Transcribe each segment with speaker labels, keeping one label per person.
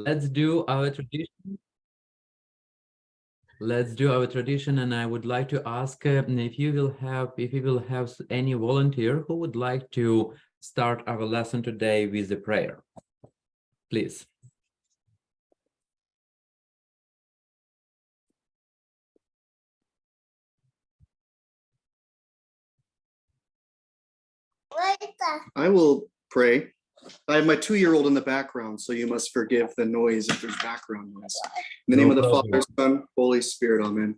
Speaker 1: let's do our tradition. Let's do our tradition, and I would like to ask if you will have any volunteer who would like to start our lesson today with a prayer, please.
Speaker 2: I will pray. I have my 2-year-old in the background, so you must forgive the noise if there's background noise. In the name of the Father, Son, Holy Spirit, amen.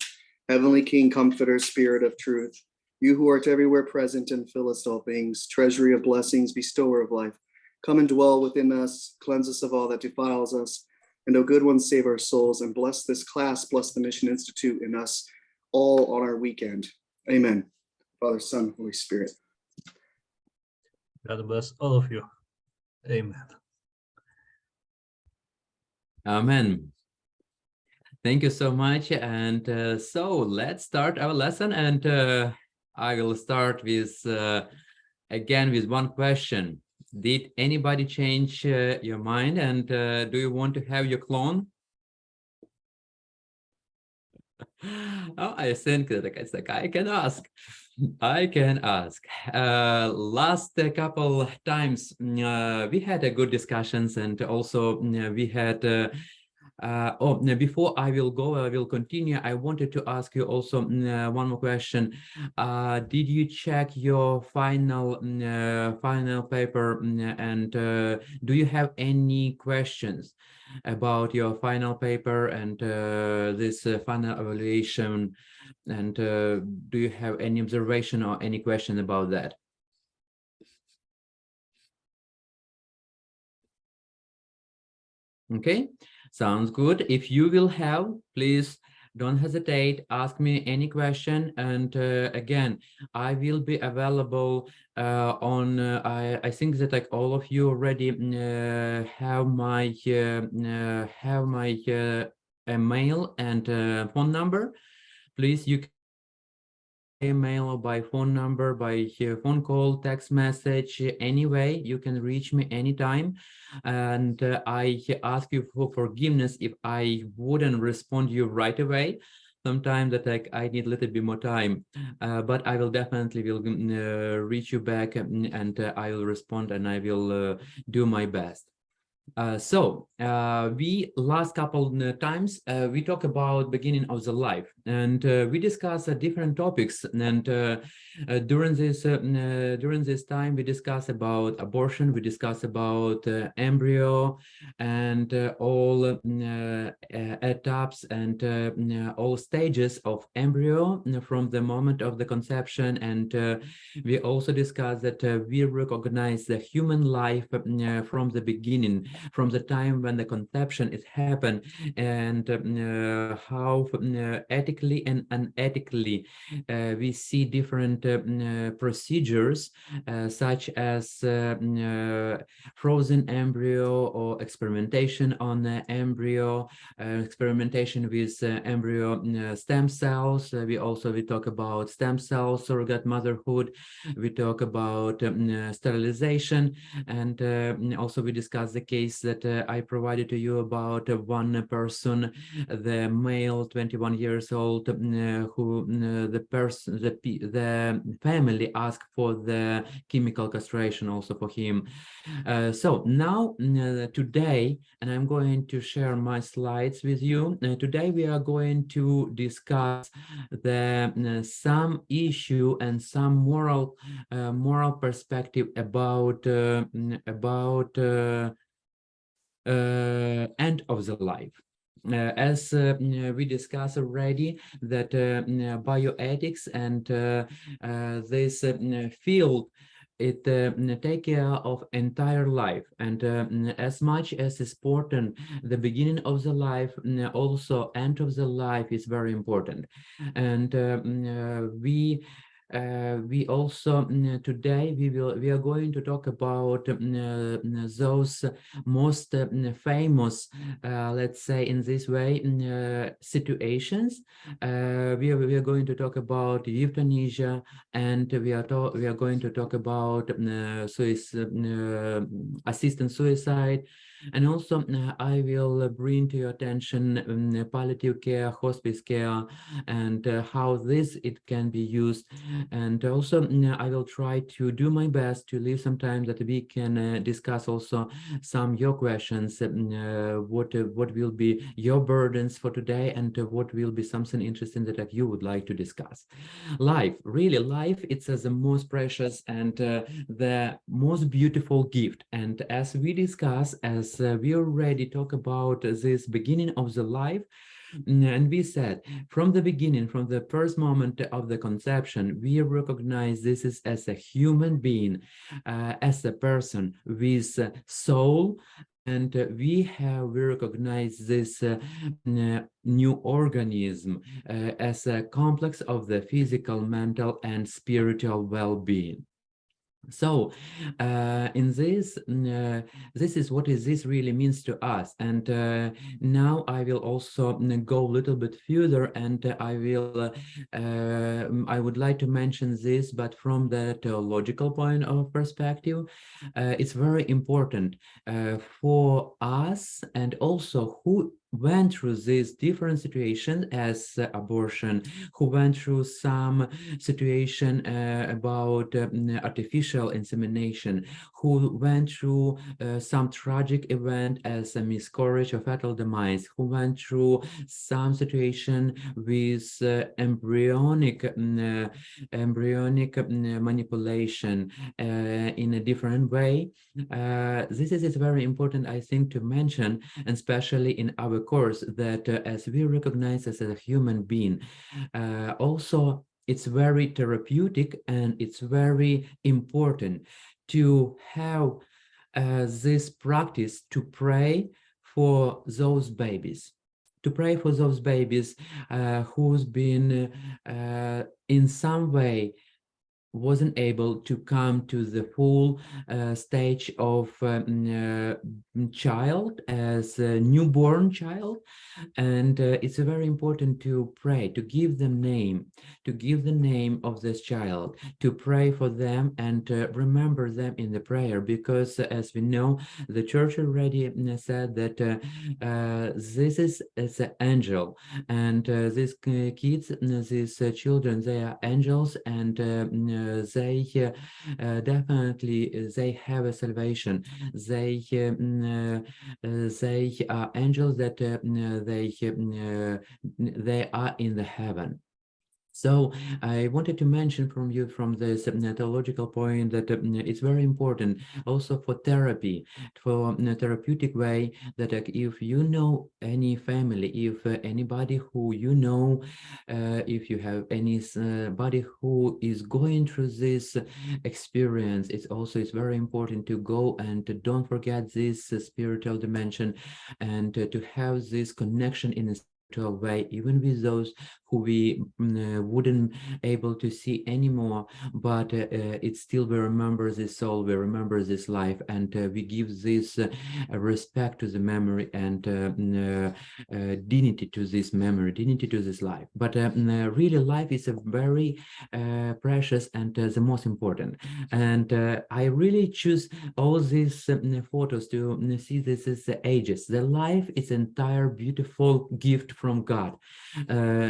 Speaker 2: Heavenly King, Comforter, Spirit of truth, you who art everywhere present and fillest all things, treasury of blessings, bestower of life, come and dwell within us, cleanse us of all that defiles us, and O good one, save our souls, and bless this class, bless the Mission Institute in us all on our weekend. Amen. Father, Son, Holy Spirit.
Speaker 3: God bless all of you. Amen.
Speaker 1: Amen. Thank you so much. And so let's start our lesson. And I will start with, again, with one question. Did anybody change your mind? And do you want to have your clone? Oh, I think that it's like I can ask. I can ask. Last couple times we had a good discussions, and also we had. Before I will continue. I wanted to ask you also one more question. Did you check your final paper, and do you have any questions about your final paper and this final evaluation? And do you have any observation or any question about that? Okay, sounds good. If you will have, please don't hesitate, ask me any question. And again, I will be available on, I think that like all of you already have my email and phone number. Please, you can email or by phone number, by phone call, text message, anyway, you can reach me anytime. And I ask you for forgiveness if I wouldn't respond to you right away. Sometimes that I need a little bit more time, but I will definitely reach you back, and I will respond, and I will do my best. We last couple times we talk about beginning of the life, and we discuss different topics. And during this time, we discuss about abortion, we discuss about embryo, and all etaps and all stages of embryo from the moment of the conception. And we also discuss that we recognize the human life from the beginning, from the time when the conception is happened, and how ethically and unethically we see different procedures such as frozen embryo or experimentation on the embryo, experimentation with embryo stem cells. We talk about stem cells, surrogate motherhood. We talk about sterilization, and also we discuss the case that I provided to you about one person, the male, 21 years old, who the family asked for the chemical castration also for him. So now today, and I'm going to share my slides with you. Today we are going to discuss the some issue and some moral perspective about end of the life. As we discussed already, that bioethics and this field, it take care of entire life, and as much as it's important the beginning of the life, also end of the life is very important. And we also today we are going to talk about those most famous, let's say in this way, situations. We are going to talk about euthanasia, and we are going to talk about assisted suicide. And also, I will bring to your attention palliative care, hospice care, and how this it can be used. And also, I will try to do my best to leave some time that we can discuss also some your questions. What will be your burdens for today, and what will be something interesting that you would like to discuss. Life, really, life, it's the most precious and the most beautiful gift. And as we discuss, as we already talk about this beginning of the life, and we said from the beginning, from the first moment of the conception, we recognize this is as a human being, as a person with soul, and we recognize this new organism as a complex of the physical, mental, and spiritual well-being. So in this this is what is this really means to us. And now I will also go a little bit further, and I would like to mention this, but from the theological point of perspective. It's very important for us, and also who went through these different situations as abortion, who went through some situation about artificial insemination, who went through some tragic event as a miscarriage or fatal demise, who went through some situation with embryonic manipulation in a different way. This is very important, I think, to mention, and especially in our course, that as we recognize as a human being, also it's very therapeutic, and it's very important to have this practice to pray for those babies, who's been in some way wasn't able to come to the full stage of child, as a newborn child. And it's very important to pray, to give them name, to give the name of this child, to pray for them, and remember them in the prayer, because as we know, the church already said that this is an angel, and these kids, these children, they are angels, and they definitely they have a salvation. They are angels that they are in the heaven. So I wanted to mention from this theological point that it's very important also for therapy, for therapeutic way, that if you know any family, if anybody who you know, if you have anybody who is going through this experience, it's very important to go and to don't forget this spiritual dimension, and to have this connection in a spiritual way, even with those who we wouldn't able to see anymore, but it still we remember this soul, we remember this life, and we give this respect to the memory, and dignity to this memory, dignity to this life. But really, life is a very precious and the most important. And I really choose all these photos to see this as the ages. The life is entire beautiful gift from God.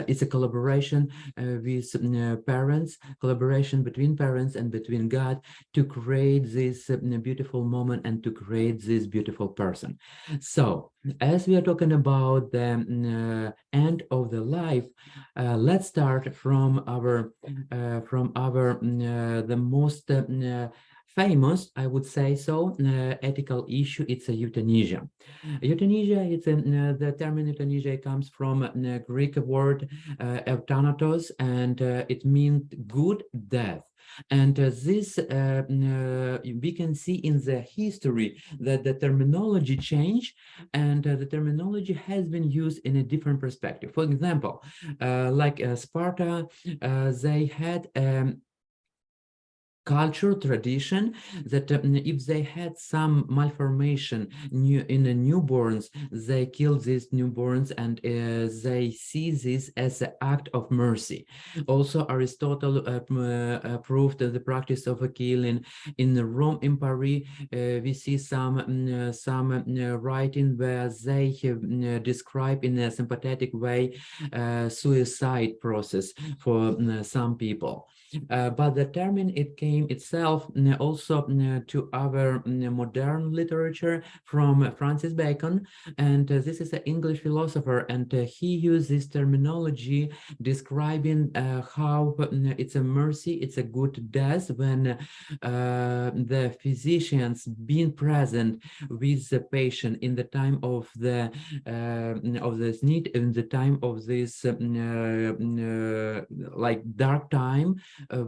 Speaker 1: It's a collaboration with parents, collaboration between parents and between God, to create this beautiful moment and to create this beautiful person. So as we are talking about the end of the life, let's start from our the most famous, I would say so, ethical issue. It's a euthanasia. Euthanasia, the term euthanasia comes from a Greek word euthanatos, and it means good death. And this we can see in the history that the terminology changed, and the terminology has been used in a different perspective. For example, like Sparta, they had culture tradition that if they had some malformation in the newborns, they kill these newborns, and they see this as an act of mercy. Also, Aristotle approved the practice of a killing. In Rome, in Paris, we see some writing where they describe in a sympathetic way suicide process for some people. But the term it came itself also to our modern literature from Francis Bacon, and this is an English philosopher, and he used this terminology describing how it's a mercy, it's a good death when the physicians being present with the patient in the time of this need, in the time of this like dark time,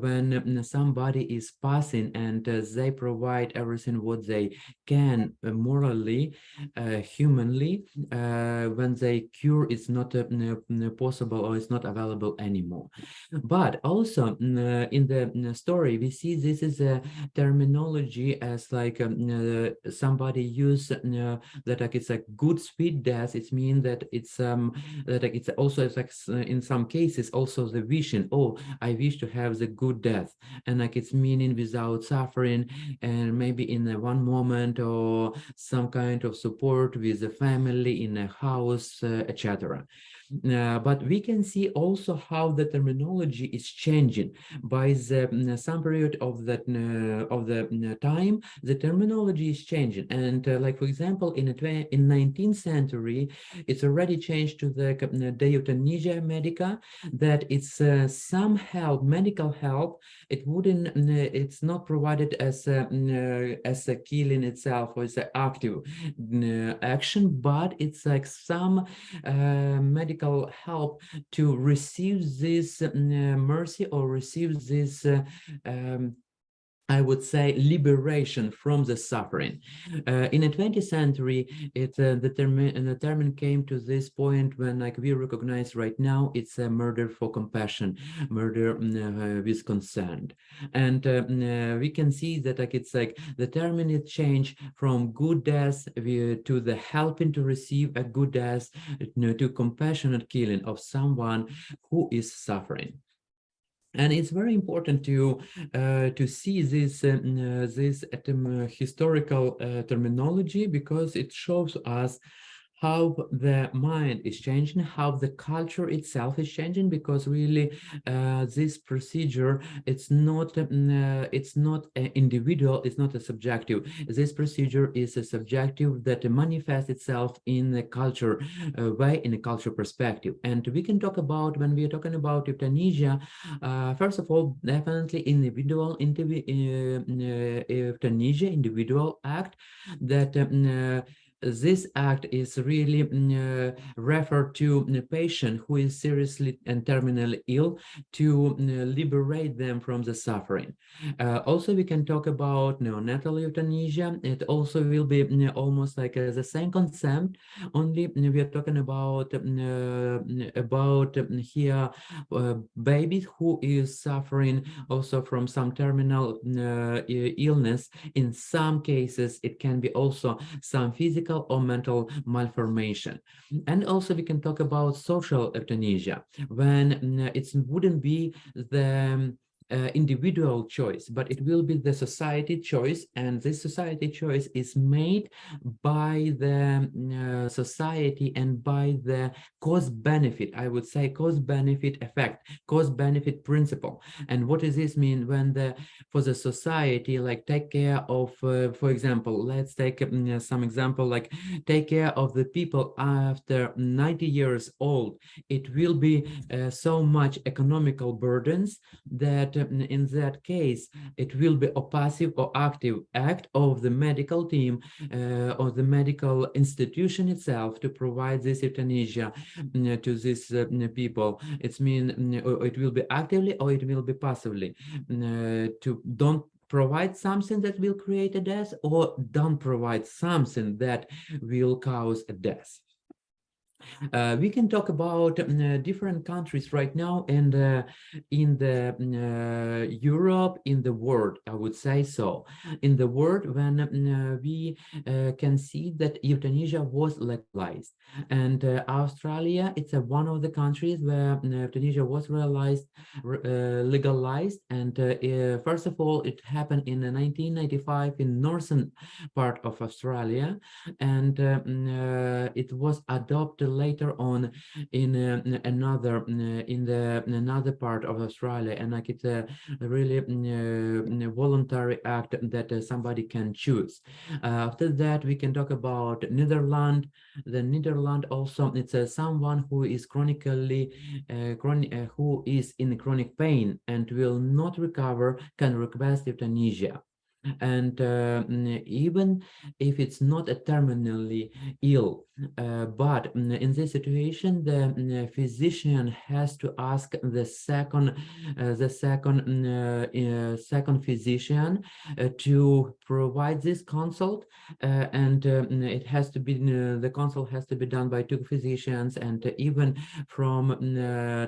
Speaker 1: when somebody is passing, and they provide everything what they can morally, humanly, when they cure it's not possible or it's not available anymore. But also in the story we see this is a terminology as like somebody use that like it's a good sweet death. It means that it's that like it's also it's like in some cases also the vision, oh, I wish to have the good death, and like it's meaning without suffering, and maybe in one moment, or some kind of support with the family in a house, etc. But we can see also how the terminology is changing by the some period of that of the time. The terminology is changing, and like for example, in 19th century, it's already changed to the euthanasia medica, that it's some help, medical help. It wouldn't, it's not provided as a killing itself or as an active action, but it's like some medical help to receive this mercy, or receive this I would say liberation from the suffering. In the 20th century, the term came to this point when like we recognize right now it's a murder for compassion, murder with consent. And we can see that like it's like the term is changed from good death to the helping to receive a good death, to compassionate killing of someone who is suffering. And it's very important to see this historical terminology, because it shows us how the mind is changing, how the culture itself is changing, because really this procedure, it's not an individual, it's not a subjective. This procedure is a subjective that manifests itself in the culture way, in a culture perspective. And we can talk about, when we are talking about euthanasia, first of all, definitely individual euthanasia, individual act, that this act is really referred to the patient who is seriously and terminally ill, to liberate them from the suffering. Also, we can talk about neonatal euthanasia. It also will be almost like the same concept, only we are talking about here babies who is suffering also from some terminal illness. In some cases, it can be also some physical or mental malformation. And also we can talk about social euthanasia, when it wouldn't be the individual choice, but it will be the society choice, and this society choice is made by the society and by the cost-benefit, I would say cost-benefit effect, cost-benefit principle. And what does this mean? When for the society, like take care of, for example, let's take some example, like take care of the people after 90 years old, it will be so much economical burdens that in that case, it will be a passive or active act of the medical team or the medical institution itself to provide this euthanasia to these people. It's mean it will be actively or it will be passively, to don't provide something that will create a death, or don't provide something that will cause a death. We can talk about different countries right now, and in the Europe, in the world, I would say so. In the world, when we can see that euthanasia was legalized, and Australia, it's one of the countries where euthanasia was legalized, and first of all, it happened in 1995 in northern part of Australia, and it was adopted later on in another part of Australia, and like it's a really voluntary act that somebody can choose. After that, we can talk about Netherlands. The Netherlands also, it's someone who is who is in chronic pain and will not recover can request euthanasia. And even if it's not a terminally ill, but in this situation, the physician has to ask the second physician to provide this consult, and it has to be the consult has to be done by two physicians, and even from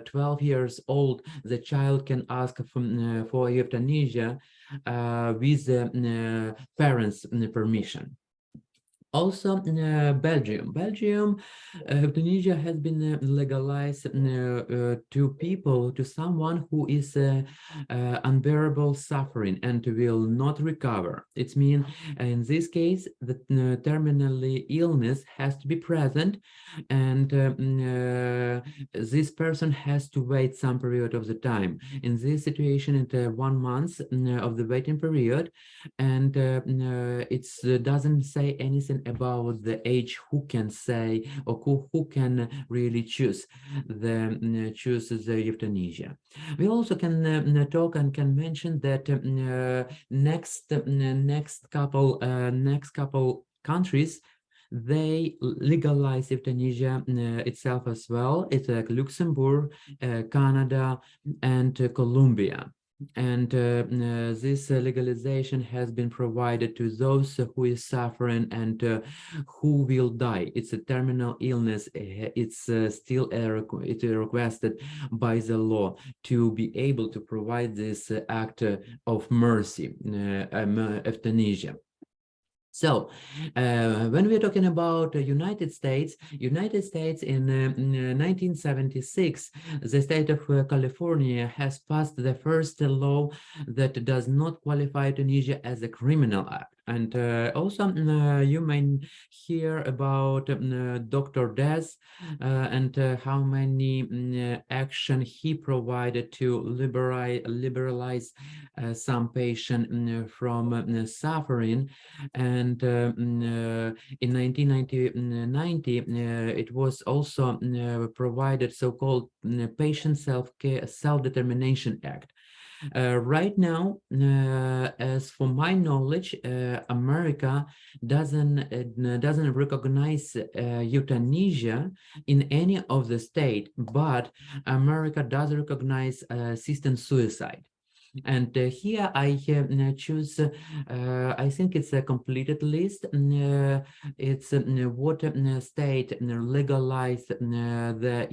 Speaker 1: 12 years old, the child can ask for euthanasia with the parents' permission. Also, Belgium. Euthanasia has been legalized to people, to someone who is unbearable suffering and will not recover. It means in this case, the terminally illness has to be present, and this person has to wait some period of the time. In this situation, it's 1 month of the waiting period, and it doesn't say anything about the age who can say or who can really choose the euthanasia. We also can talk and can mention that next couple countries, they legalize euthanasia itself as well. It's like Luxembourg, Canada, and Colombia. And this legalization has been provided to those who is suffering and who will die. It's a terminal illness. It's still it's requested by the law to be able to provide this act of mercy, euthanasia. So, when we're talking about the United States in 1976, the state of California has passed the first law that does not qualify euthanasia as a criminal act. And also, you may hear about Dr. Des and how many action he provided to liberalize some patient from suffering. And in 1990, it was also provided so-called Patient Self-Determination Act. Right now, as for my knowledge, America doesn't recognize euthanasia in any of the state, but America does recognize assisted suicide. And here I choose, I think it's a completed list. It's what state legalized the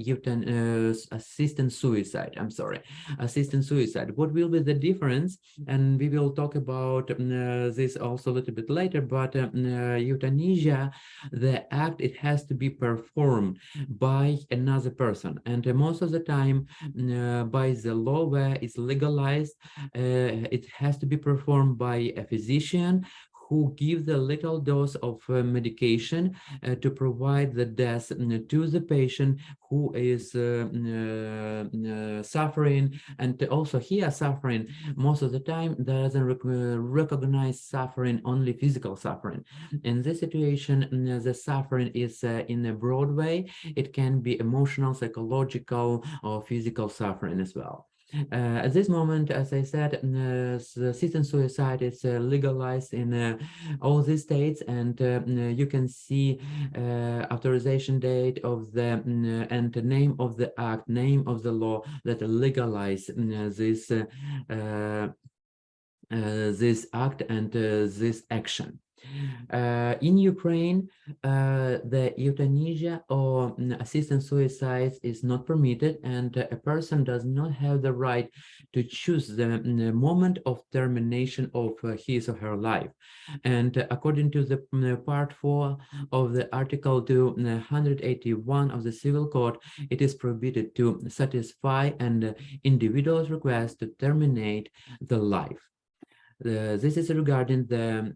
Speaker 1: assisted suicide. I'm sorry, assisted suicide. What will be the difference? And we will talk about this also a little bit later. But euthanasia, the act, it has to be performed by another person, and most of the time by the law where it's legalized, it has to be performed by a physician who gives a little dose of medication to provide the death to the patient who is suffering, and also here suffering most of the time doesn't recognize suffering, only physical suffering. In this situation, the suffering is in a broad way. It can be emotional, psychological, or physical suffering as well. At this moment, as I said, assisted suicide is legalized in all these states, and you can see authorization date of the and the name of the act, name of the law that legalize this act and this action. In Ukraine, the euthanasia or assisted suicide is not permitted, and a person does not have the right to choose the moment of termination of his or her life. And according to the part 4 of the Article 281 of the Civil Code, it is prohibited to satisfy an individual's request to terminate the life. This is regarding the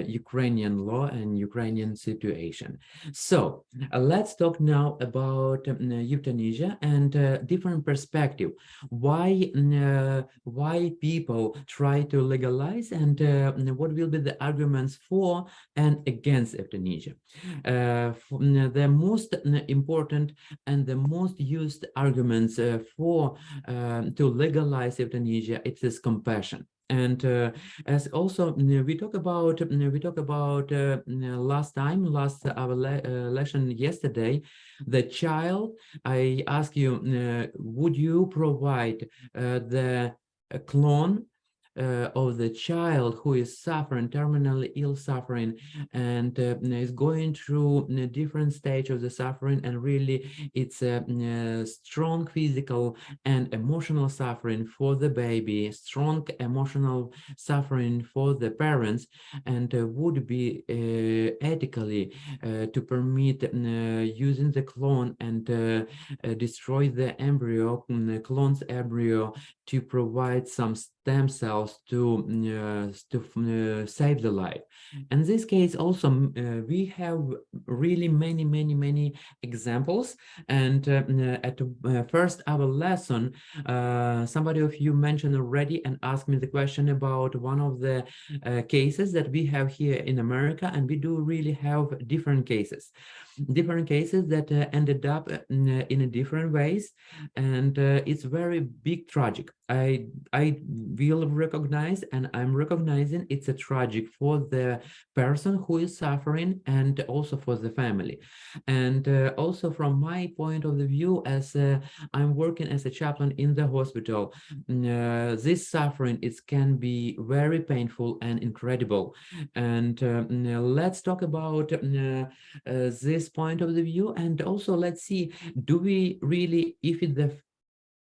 Speaker 1: Ukrainian law and Ukrainian situation. So let's talk now about euthanasia and different perspective. Why people try to legalize, and what will be the arguments for and against euthanasia? The most important and the most used arguments for to legalize euthanasia, it is compassion. And as also we talk about last our lesson yesterday, the child. I ask you, would you provide the clone of the child who is suffering, terminally ill suffering, and is going through a different stage of the suffering, and really it's a strong physical and emotional suffering for the baby, strong emotional suffering for the parents, and would be ethically to permit using the clone and destroy the embryo, clone's embryo, to provide some stem cells to save the life. In this case also we have really many examples, and at first our lesson somebody of you mentioned already and asked me the question about one of the cases that we have here in America, and we do really have different cases that ended up in a different ways, and it's very big tragic. I will recognize, and I'm recognizing it's a tragic for the person who is suffering and also for the family. And also from my point of the view, as I'm working as a chaplain in the hospital, this suffering can be very painful and incredible. And let's talk about this point of the view, and also let's see, do we really, if it the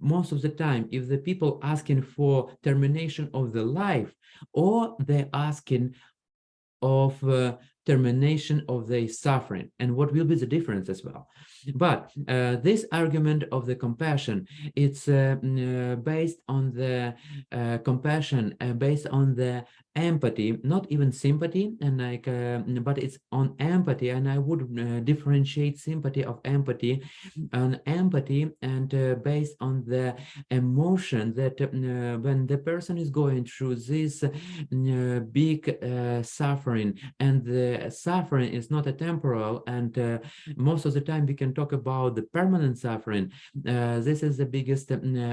Speaker 1: most of the time, if the people asking for termination of the life, or they're asking of termination of their suffering, and what will be the difference as well. But this argument of the compassion, it's based on the compassion, based on the empathy, not even sympathy, and but it's on empathy, and I would differentiate sympathy of empathy, on empathy, and based on the emotion that when the person is going through this big suffering, and the suffering is not a temporal, and most of the time we can talk about the permanent suffering. This is the biggest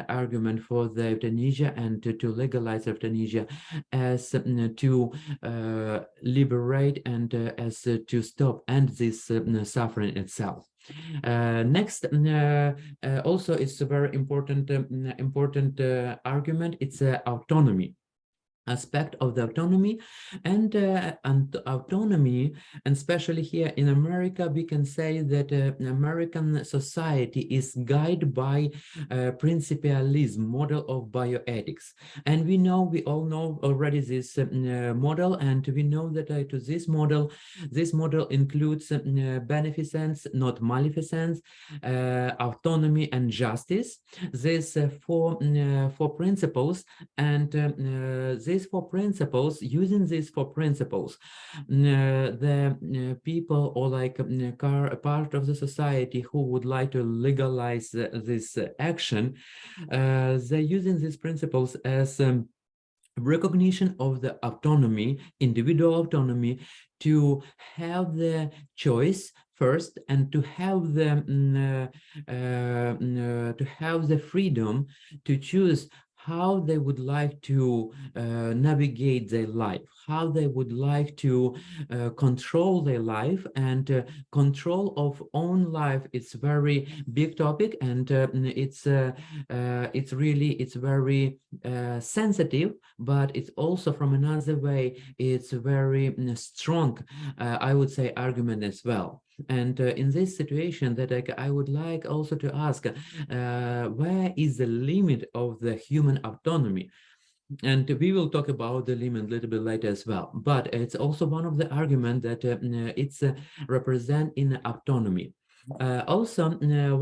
Speaker 1: argument for the euthanasia and to legalize euthanasia, as to liberate and as to stop and this suffering itself. Next, also it's a very important argument. It's autonomy aspect of the autonomy, and autonomy, and especially here in America, we can say that American society is guided by principialism model of bioethics, and we all know already this model, and we know that to this model includes beneficence, not maleficence, autonomy, and justice. These four principles, and using these four principles, the people, or like a part of the society who would like to legalize this action, they're using these principles as recognition of the autonomy, individual autonomy, to have the choice first, and to have the freedom to choose how they would like to navigate their life, how they would like to control their life. And control of own life, it's very big topic, and it's very sensitive, but it's also, from another way, it's very strong, I would say, argument as well. And in this situation, that I would like also to ask, where is the limit of the human autonomy? And we will talk about the limit a little bit later as well. But it's also one of the arguments that it's represent in autonomy. Also,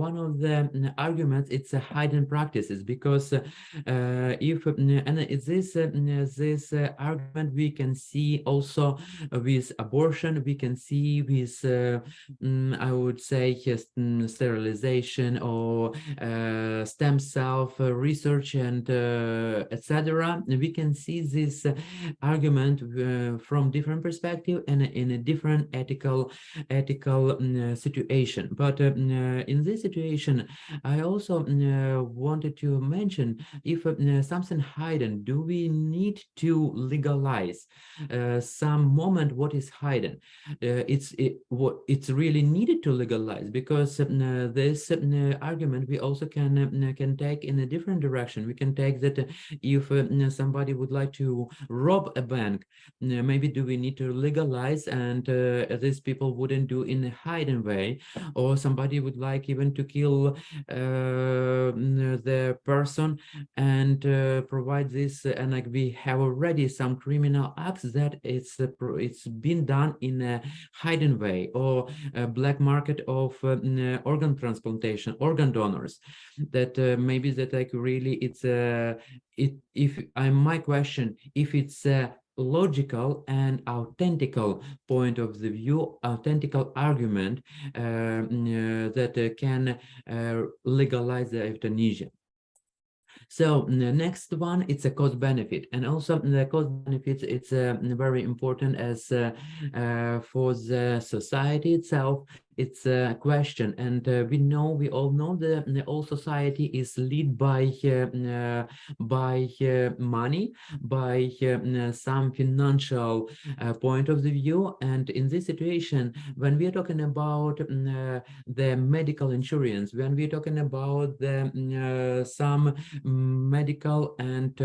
Speaker 1: one of the arguments, it's a hidden practices, because if and it's this argument we can see also with abortion, we can see with I would say sterilization, or stem cell research, and etc. We can see this argument from different perspective and in a different ethical situation. But in this situation, I also wanted to mention, if something hidden, do we need to legalize some moment what is hidden? It's really needed to legalize, because this argument we also can take in a different direction. We can take that if somebody would like to rob a bank, maybe do we need to legalize, and these people wouldn't do in a hidden way? Or somebody would like even to kill the person and provide this, and like we have already some criminal acts that it's been done in a hidden way, or a black market of organ transplantation, organ donors, that maybe that like really it's if my question, if it's logical and authentical point of the view, authentical argument that can legalize the euthanasia. So the next one, it's a cost benefit, and also the cost benefits, it's very important as for the society itself. It's a question, and we all know that the whole society is led by money, by some financial point of the view. And in this situation, when we are talking about the medical insurance, when we're talking about the some medical, and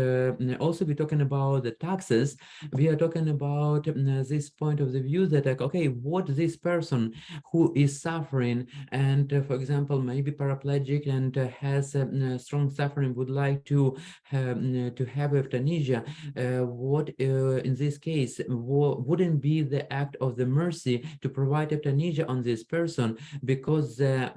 Speaker 1: also we're talking about the taxes, we are talking about this point of the view that, like, okay, what this person who is suffering, and for example, maybe paraplegic, and has strong suffering, would like to have euthanasia, what in this case wouldn't be the act of the mercy to provide euthanasia on this person, because the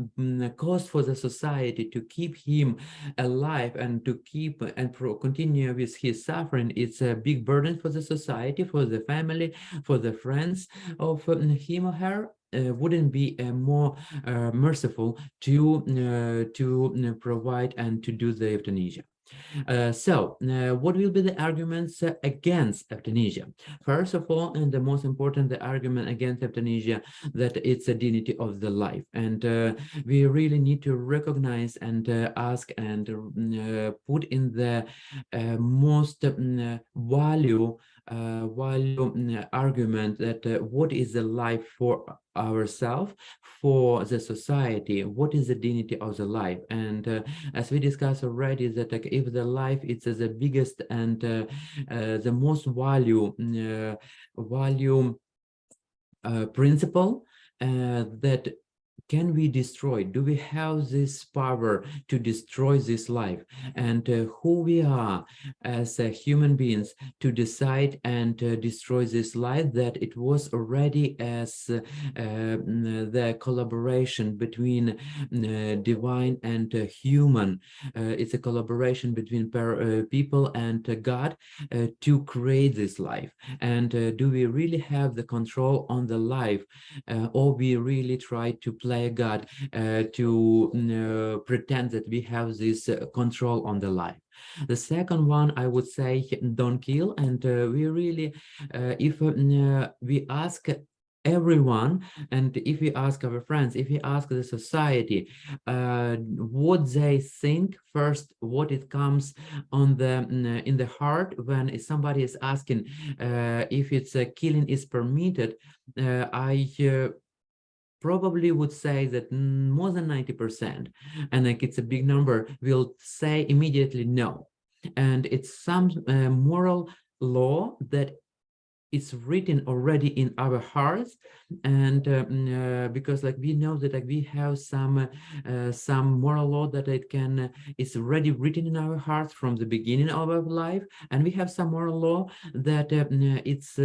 Speaker 1: cost for the society to keep him alive and to keep and continue with his suffering, it's a big burden for the society, for the family, for the friends of him or her. Wouldn't be more merciful to provide and to do the euthanasia. So what will be the arguments against euthanasia? First of all, and the most important, the argument against euthanasia, that it's a dignity of the life. And we really need to recognize and ask and put in the most value argument that what is the life for ourselves, for the society, what is the dignity of the life. And as we discussed already, that like, if the life it's the biggest and the most value principle that can we destroy? Do we have this power to destroy this life? And who we are as human beings to decide and destroy this life, that it was already as the collaboration between divine and human. It's a collaboration between people and God to create this life. And do we really have the control on the life, or we really try to play God to pretend that we have this control on the life? The second one, I would say, don't kill. And we really, if we ask everyone. And if we ask our friends, if we ask the society, what they think first, what it comes on the in the heart when somebody is asking if it's a killing is permitted, I probably would say that more than 90%, and like it's a big number, will say immediately no. And it's some moral law that it's written already in our hearts. And because like we know that like we have some moral law that it can it's already written in our hearts from the beginning of our life, and we have some moral law that it's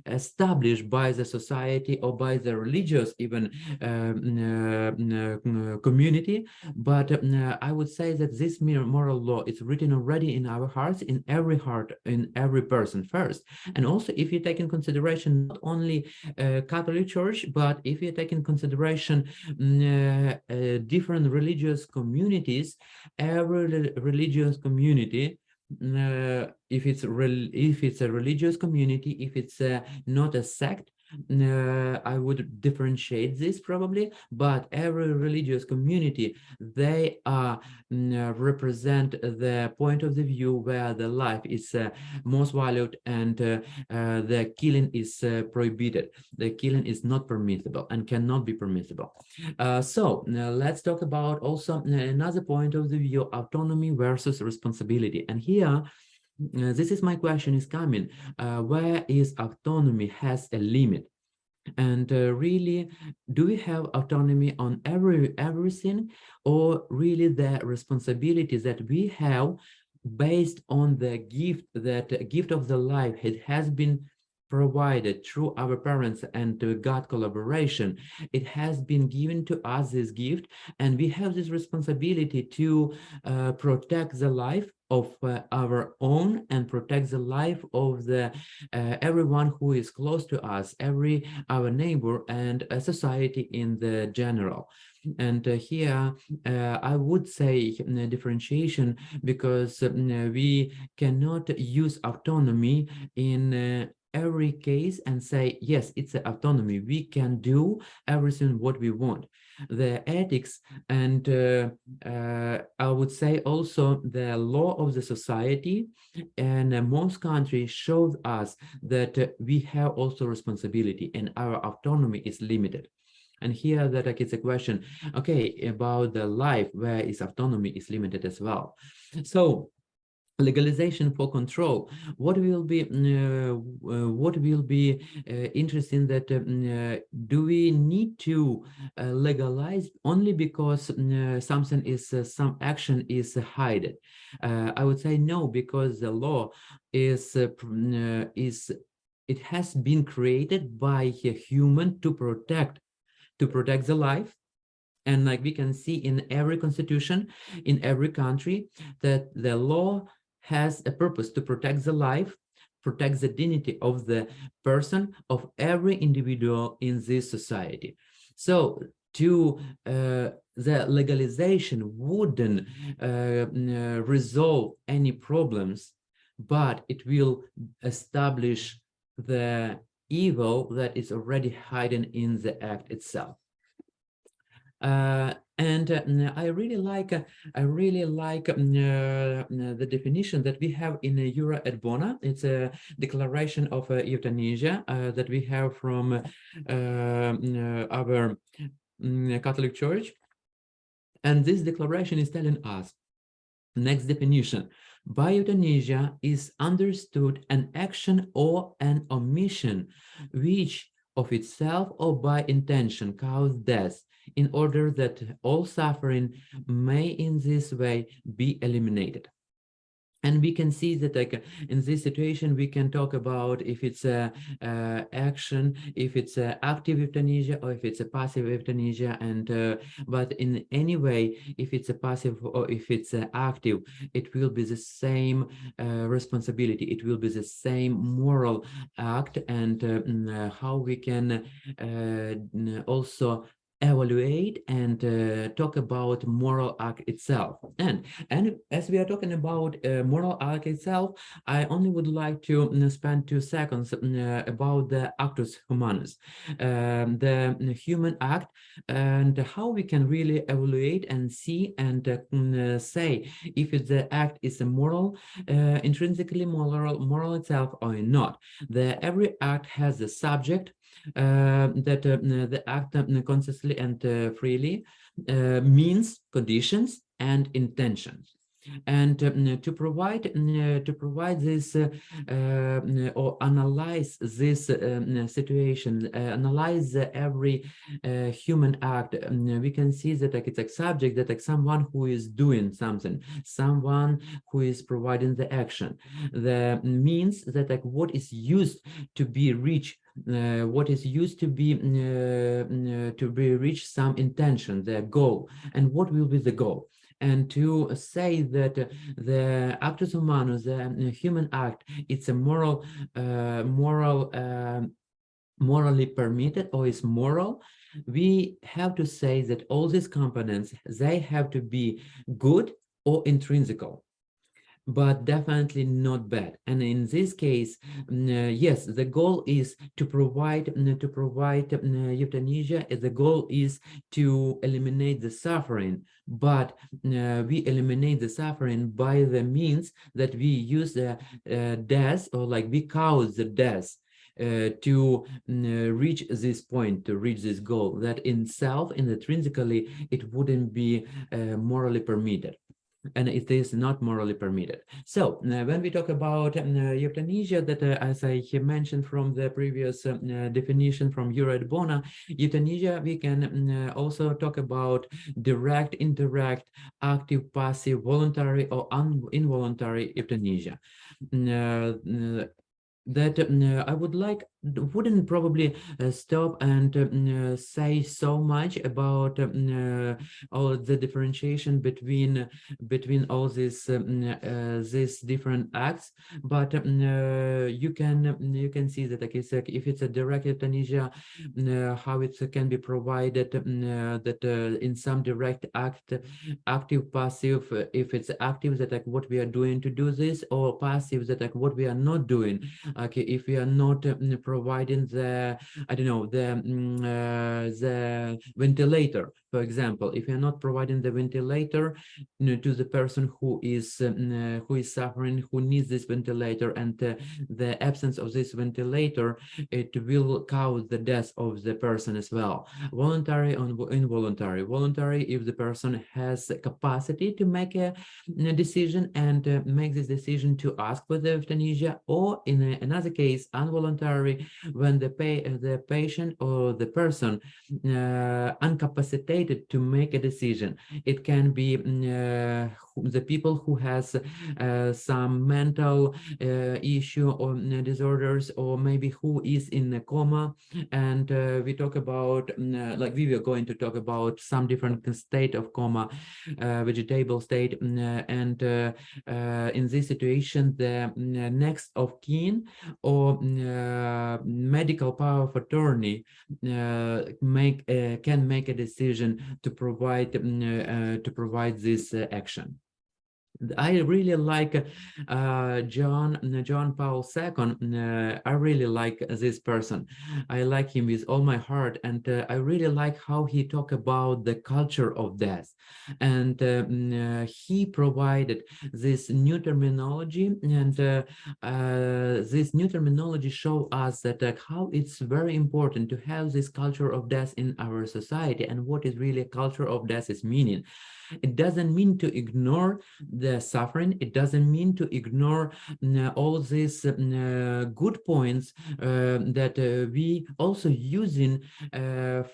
Speaker 1: established by the society or by the religious even community. But I would say that this moral law is written already in our hearts, in every heart, in every person first. And also, if you take in consideration not only Catholic Church, but if you take in consideration different religious communities, every religious community, if it's a religious community, if it's not a sect, I would differentiate this probably, but every religious community, they represent the point of the view where the life is most valued, and the killing is prohibited. The killing is not permissible and cannot be permissible. So let's talk about also another point of the view: autonomy versus responsibility. And here, this is my question is coming, where is autonomy has a limit? And really, do we have autonomy on everything, or really the responsibilities that we have based on the gift of the life it has been provided through our parents and God collaboration? It has been given to us, this gift, and we have this responsibility to protect the life of our own and protect the life of the everyone who is close to us, our neighbor, and a society in the general. And here I would say differentiation, because we cannot use autonomy in every case and say, yes, it's an autonomy, we can do everything what we want. The ethics and I would say also the law of the society and most countries showed us that we have also responsibility, and our autonomy is limited. And here that like it's a question, okay, about the life where its autonomy is limited as well. So legalization for control, what will be interesting that do we need to legalize only because something is some action is hidden? I would say no, because the law is it has been created by a human to protect the life. And like we can see in every constitution, in every country, that the law has a purpose to protect the life, protect the dignity of the person, of every individual in this society. So to the legalization wouldn't resolve any problems, but it will establish the evil that is already hidden in the act itself. And I really like the definition that we have in Jura et Bona. It's a declaration of euthanasia that we have from our Catholic Church, and this declaration is telling us, next definition: by euthanasia is understood an action or an omission which of itself or by intention cause death, in order that all suffering may in this way be eliminated. And we can see that like in this situation, we can talk about if it's a action, if it's a active euthanasia, or if it's a passive euthanasia. And but in any way, if it's a passive or if it's active, it will be the same responsibility. It will be the same moral act. And how we can also evaluate and talk about moral act itself. And as we are talking about moral act itself, I only would like to spend 2 seconds about the actus humanus, the human act, and how we can really evaluate and see and say if the act is a moral, intrinsically moral itself or not. Every act has a subject, that the act consciously and freely means, conditions, and intentions. And to provide this or analyze this situation, analyze every human act, we can see that like it's a subject, that like someone who is doing something, someone who is providing the action, the means that like what is used to be reached, what is used to be reach some intention, the goal, and what will be the goal. And to say that the actus humanus, the human act, it's a morally permitted or is moral, we have to say that all these components, they have to be good or intrinsical, but definitely not bad. And in this case, yes, the goal is to provide euthanasia. The goal is to eliminate the suffering, but we eliminate the suffering by the means that we use the death, or like we cause the death to reach this point, to reach this goal, that in self, intrinsically, it wouldn't be morally permitted, and it is not morally permitted. So when we talk about euthanasia, that as I have mentioned from the previous definition from Euro et Bona, euthanasia, we can also talk about direct, indirect, active, passive, voluntary, or involuntary euthanasia. That I wouldn't probably stop and say so much about all the differentiation between all these different acts, but you can see that, like, if it's a direct euthanasia, how it can be provided, that in some direct act, active, passive, if it's active, that like what we are doing to do this, or passive, that like what we are not doing. Okay, if we are not providing the, I don't know, the ventilator, for example, if you're not providing the ventilator to the person who is suffering, who needs this ventilator, and the absence of this ventilator, it will cause the death of the person as well. Voluntary or involuntary. Voluntary, if the person has capacity to make a decision and make this decision to ask for the euthanasia, or in another case, involuntary, when the patient or the person incapacitated to make a decision. It can be the people who has some mental issue or disorders, or maybe who is in a coma, and we talk about like we were going to talk about some different state of coma, vegetable state, and in this situation, the next of kin or medical power of attorney can make a decision to provide this action. I really like John Paul II. I really like this person. I like him with all my heart, and I really like how he talked about the culture of death, and he provided this new terminology, and this new terminology show us that how it's very important to have this culture of death in our society, and what is really a culture of death is meaning. It doesn't mean to ignore the suffering. It doesn't mean to ignore all these good points that we also using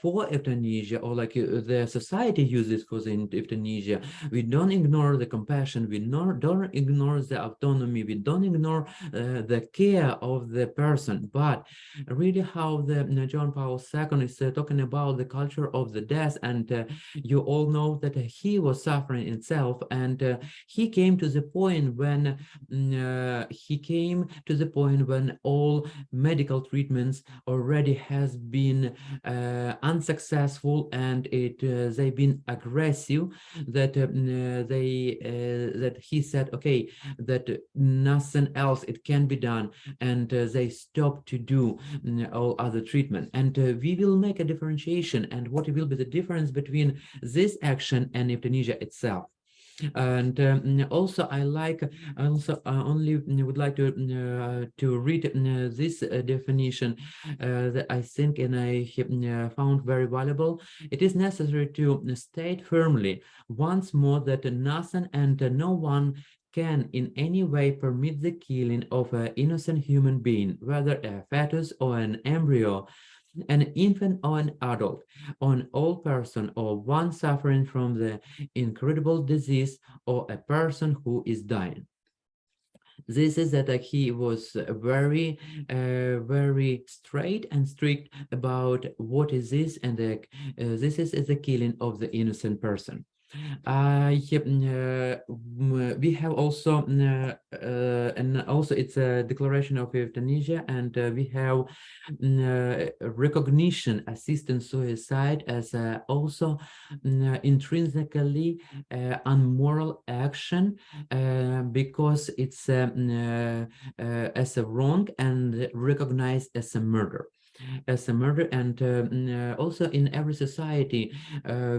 Speaker 1: for euthanasia, or like the society uses for the euthanasia. We don't ignore the compassion. We don't ignore the autonomy. We don't ignore the care of the person. But really, how the John Paul II is talking about the culture of the death, and you all know that he was suffering itself, and he came to the point when all medical treatments already has been unsuccessful, and they've been aggressive, that that he said, okay, that nothing else it can be done, and they stopped to do all other treatment. And we will make a differentiation, and what will be the difference between this action and euthanasia itself. And also I only would like to read this definition that I think and I found very valuable. It is necessary to state firmly once more that nothing and no one can in any way permit the killing of an innocent human being, whether a fetus or an embryo, an infant or an adult, on all person or one suffering from the incurable disease, or a person who is dying. This is that he was very straight and strict about what is this, and this is the killing of the innocent person. We have also and also it's a declaration of euthanasia, and we have recognition assisted suicide as also intrinsically unmoral action, because it's as a wrong and recognized as a murder. And also in every society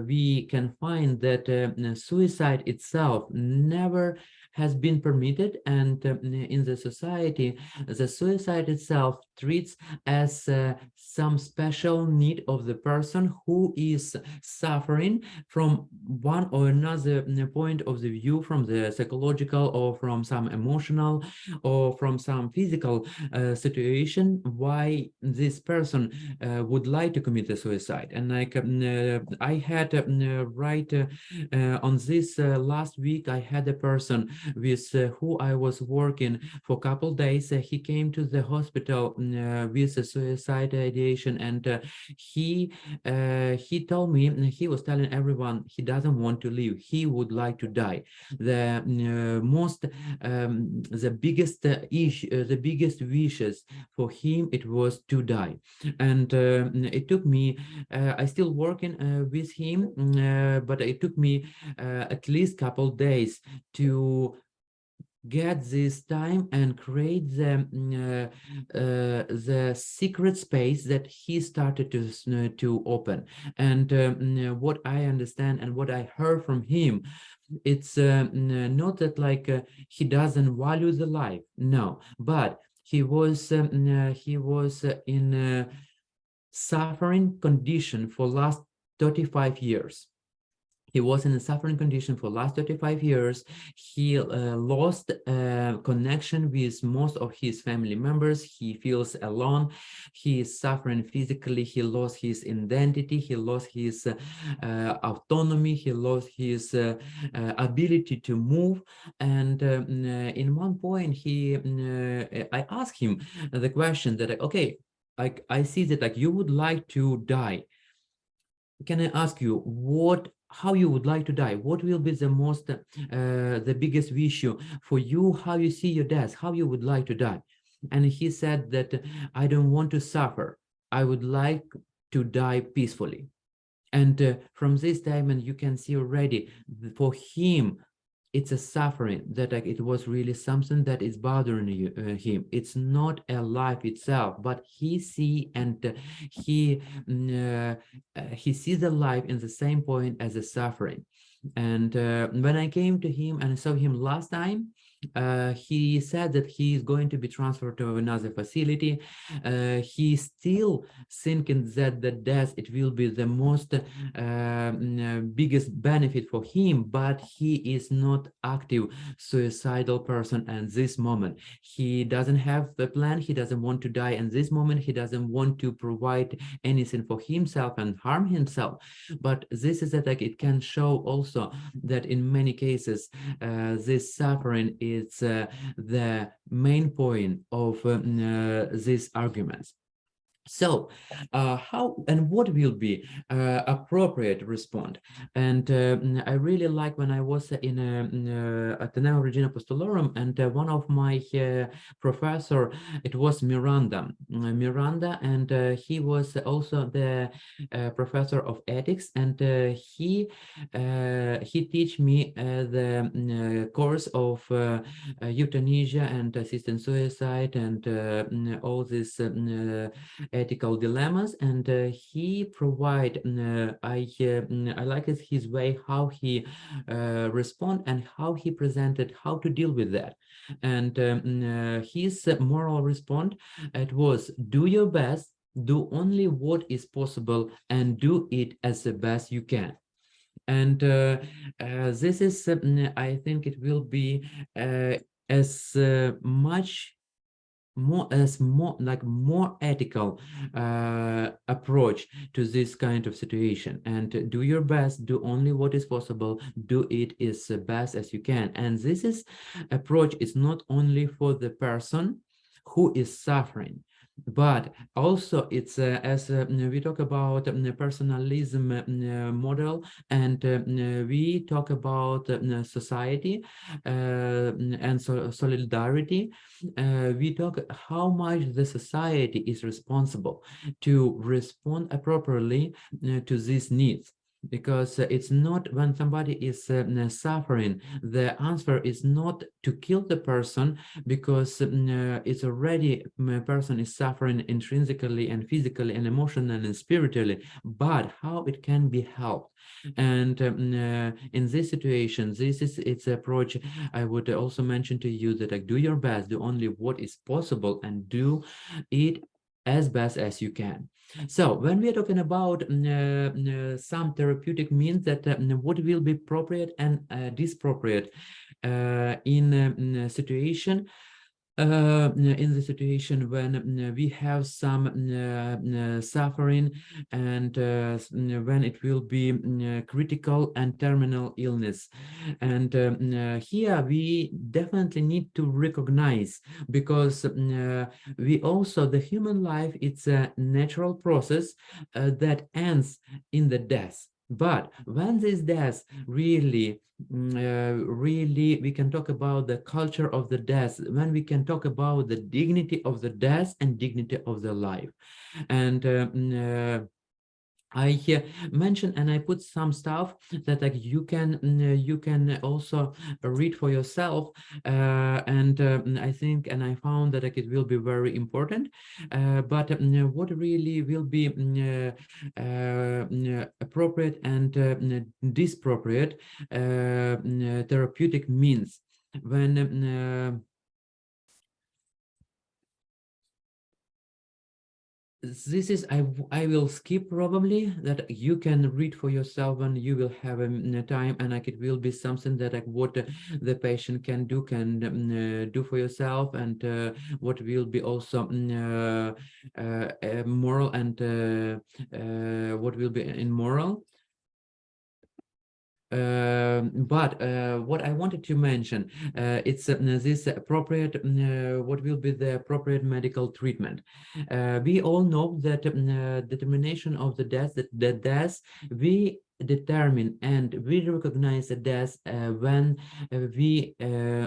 Speaker 1: we can find that suicide itself never has been permitted, and in the society the suicide itself treats as some special need of the person who is suffering from one or another point of the view, from the psychological or from some emotional or from some physical situation, why this person would like to commit a suicide. And like I had on this last week, I had a person with who I was working for a couple days. He came to the hospital with a suicide ideation, and he told me, he was telling everyone he doesn't want to live, he would like to die. The biggest issue, the biggest wishes for him, it was to die. And it took me I still working with him, but it took me at least couple days to get this time and create the secret space that he started to open. And what I understand and what I heard from him, it's not that like he doesn't value the life, no, but he was in a suffering condition for last 35 years. He was in a suffering condition for last 35 years. He lost connection with most of his family members. He feels alone. He is suffering physically. He lost his identity. He lost his autonomy. He lost his ability to move. And in one point, I asked him the question that, okay, I see that like you would like to die. Can I ask you how you would like to die? What will be the biggest issue for you? How you see your death? How you would like to die? And he said that I don't want to suffer. I would like to die peacefully. And from this time, and you can see already, for him, it's a suffering that like it was really something that is bothering him. It's not a life itself, but he see and he sees the life in the same point as a suffering. And when I came to him and I saw him last time, he said that he is going to be transferred to another facility. He's still thinking that the death, it will be the most biggest benefit for him, but he is not active suicidal person at this moment. He doesn't have a plan. He doesn't want to die in this moment. He doesn't want to provide anything for himself and harm himself. But this is that like it can show also that in many cases this suffering is the main point of these arguments. So, how and what will be appropriate response? And I really like when I was in Ateneo Regina Apostolorum, and one of my professor, it was Miranda, and he was also the professor of ethics, and he teach me the course of euthanasia and assisted suicide and all this. Ethical dilemmas, and he provide I like his way how he respond and how he presented how to deal with that. And his moral response, it was do your best, do only what is possible, and do it as the best you can. And this is I think it will be as much more ethical approach to this kind of situation. And do your best, do only what is possible, do it as best as you can. And this is approach is not only for the person who is suffering, but also it's as we talk about personalism model, and we talk about society and solidarity. We talk how much the society is responsible to respond appropriately to these needs. Because it's not when somebody is suffering, the answer is not to kill the person, because it's already person is suffering intrinsically and physically and emotionally and spiritually, but how it can be helped. And in this situation, this is its approach. I would also mention to you that like, do your best, do only what is possible, and do it as best as you can. So when we are talking about some therapeutic means that what will be appropriate and disappropriate in a situation, in the situation when we have some suffering, and when it will be critical and terminal illness. And here we definitely need to recognize, because we also, the human life, it's a natural process that ends in the death. But when this death really really we can talk about the culture of the death, when we can talk about the dignity of the death and dignity of the life. And I mentioned, and I put some stuff that like you can also read for yourself, and I think, and I found that like it will be very important. But what really will be appropriate and disappropriate therapeutic means when this is I will skip probably, that you can read for yourself when you will have time, and like it will be something that like what the patient can do for yourself, and what will be also moral, and what will be immoral. But what I wanted to mention, it's this appropriate, what will be the appropriate medical treatment. We all know that determination of the death, the death, we determine and we recognize the death when we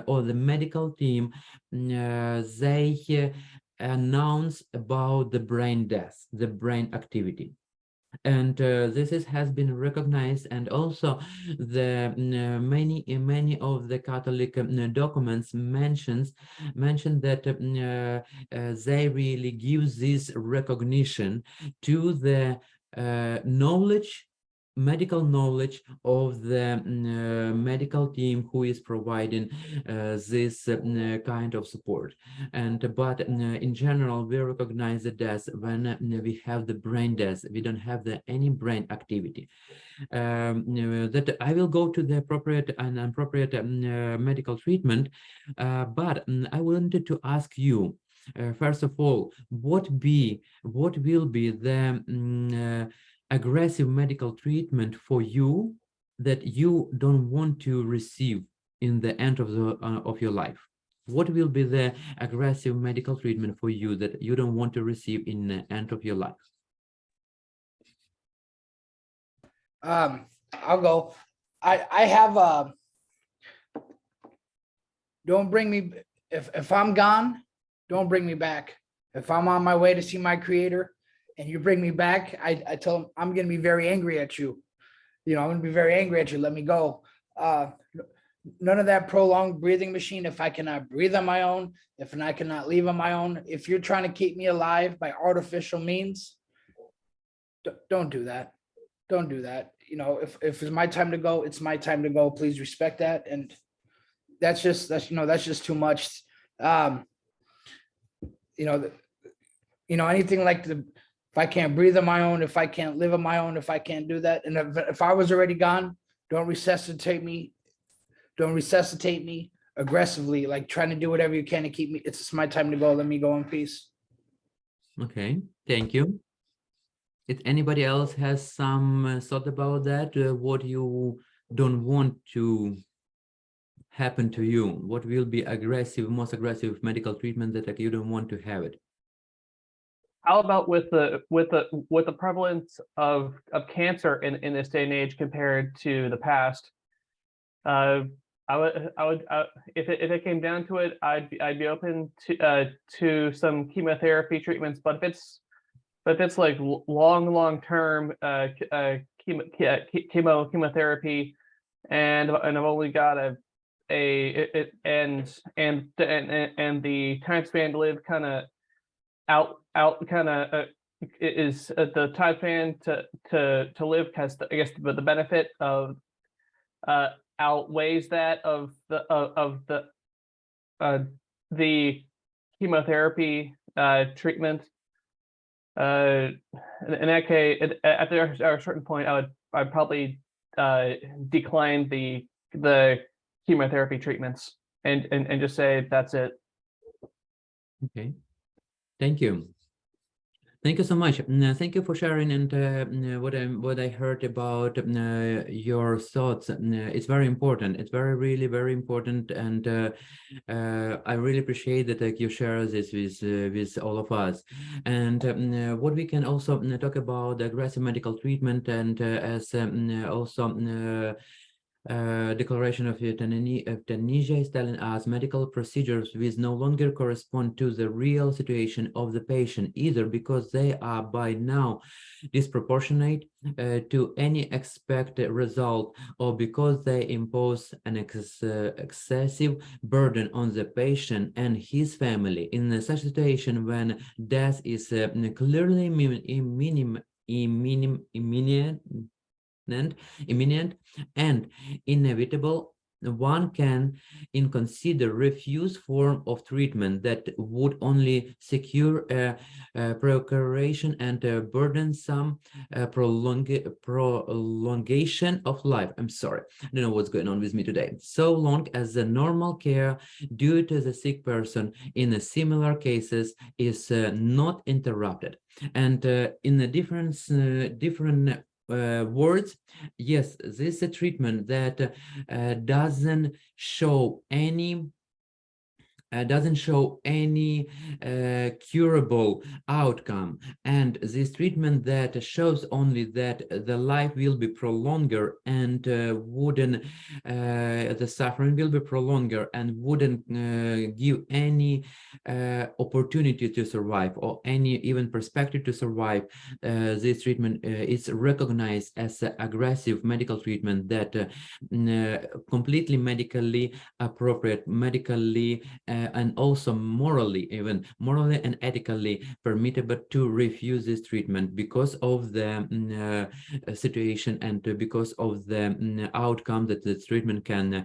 Speaker 1: or the medical team they announce about the brain death, the brain activity. And this has been recognized, and also the many of the Catholic documents mention that they really give this recognition to the knowledge, medical knowledge of the medical team who is providing this kind of support. And but in general, we recognize the death when we have the brain death, we don't have any brain activity. That I will go to the appropriate and appropriate medical treatment, but I wanted to ask you, first of all, what will be the aggressive medical treatment for you that you don't want to receive in the end of your life? what will be the aggressive medical treatment for you that you don't want to receive in the end of your life?
Speaker 4: I'll go. I have don't bring me if I'm gone, don't bring me back. If I'm on my way to see my creator and you bring me back, I tell him I'm gonna be very angry at you. You know, I'm gonna be very angry at you. Let me go. None of that prolonged breathing machine. If I cannot breathe on my own, if I cannot leave on my own, if you're trying to keep me alive by artificial means, don't do that. Don't do that. You know, if it's my time to go, it's my time to go. Please respect that. And that's just too much. You know, anything like if I can't breathe on my own, if I can't live on my own, if I can't do that, and if I was already gone, don't resuscitate me aggressively, like trying to do whatever you can to keep me. It's my time to go. Let me go in peace.
Speaker 1: Okay, thank you. If anybody else has some thought about that, what you don't want to happen to you, what will be most aggressive medical treatment that like, you don't want to have it?
Speaker 5: How about with the prevalence of cancer in this day and age compared to the past? I would if it came down to it, I'd be open to some chemotherapy treatments, but if it's like long term chemotherapy, and I've only got and the time span to live kind of is the time span to live has I guess the benefit of outweighs that of the chemotherapy treatment. In that case, at a certain point, I'd probably decline the chemotherapy treatments and just say that's it.
Speaker 1: Okay, thank you. Thank you so much. Thank you for sharing and what I heard about your thoughts. It's very important. It's really very important, and I really appreciate that you share this with all of us. And what we can also talk about aggressive medical treatment, and as also. Declaration of euthanasia is telling us medical procedures which no longer correspond to the real situation of the patient, either because they are by now disproportionate to any expected result, or because they impose an excessive burden on the patient and his family. In such a situation, when death is clearly imminent and inevitable, one can consider refuse form of treatment that would only secure a procuration and a burdensome prolongation of life. I'm sorry, I don't know what's going on with me today. So long as the normal care due to the sick person in a similar cases is not interrupted. And in the different words, yes, this is a treatment that doesn't show any curable outcome, and this treatment that shows only that the life will be prolonged and the suffering will be prolonged and wouldn't give any opportunity to survive or any even perspective to survive. This treatment is recognized as an aggressive medical treatment that completely medically appropriate, medically and also morally and ethically permissible to refuse this treatment because of the situation and because of the outcome that this treatment can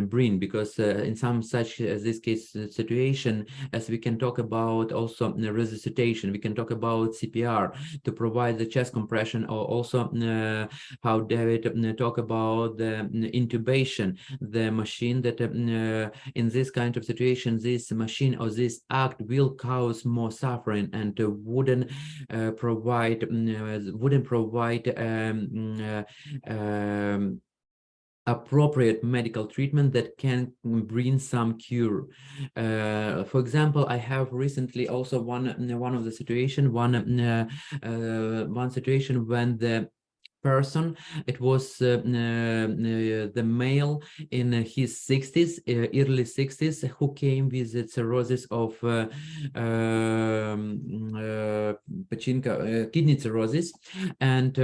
Speaker 1: bring. Because in some such as this case situation, as we can talk about also resuscitation, we can talk about CPR to provide the chest compression, or also how David talk about the intubation, the machine that in this kind of situation, this machine or this act will cause more suffering and wouldn't provide appropriate medical treatment that can bring some cure. For example, I have recently also one of the situation, one situation when the person, it was the male in his 60s, early 60s, who came with the cirrhosis of kidney cirrhosis, and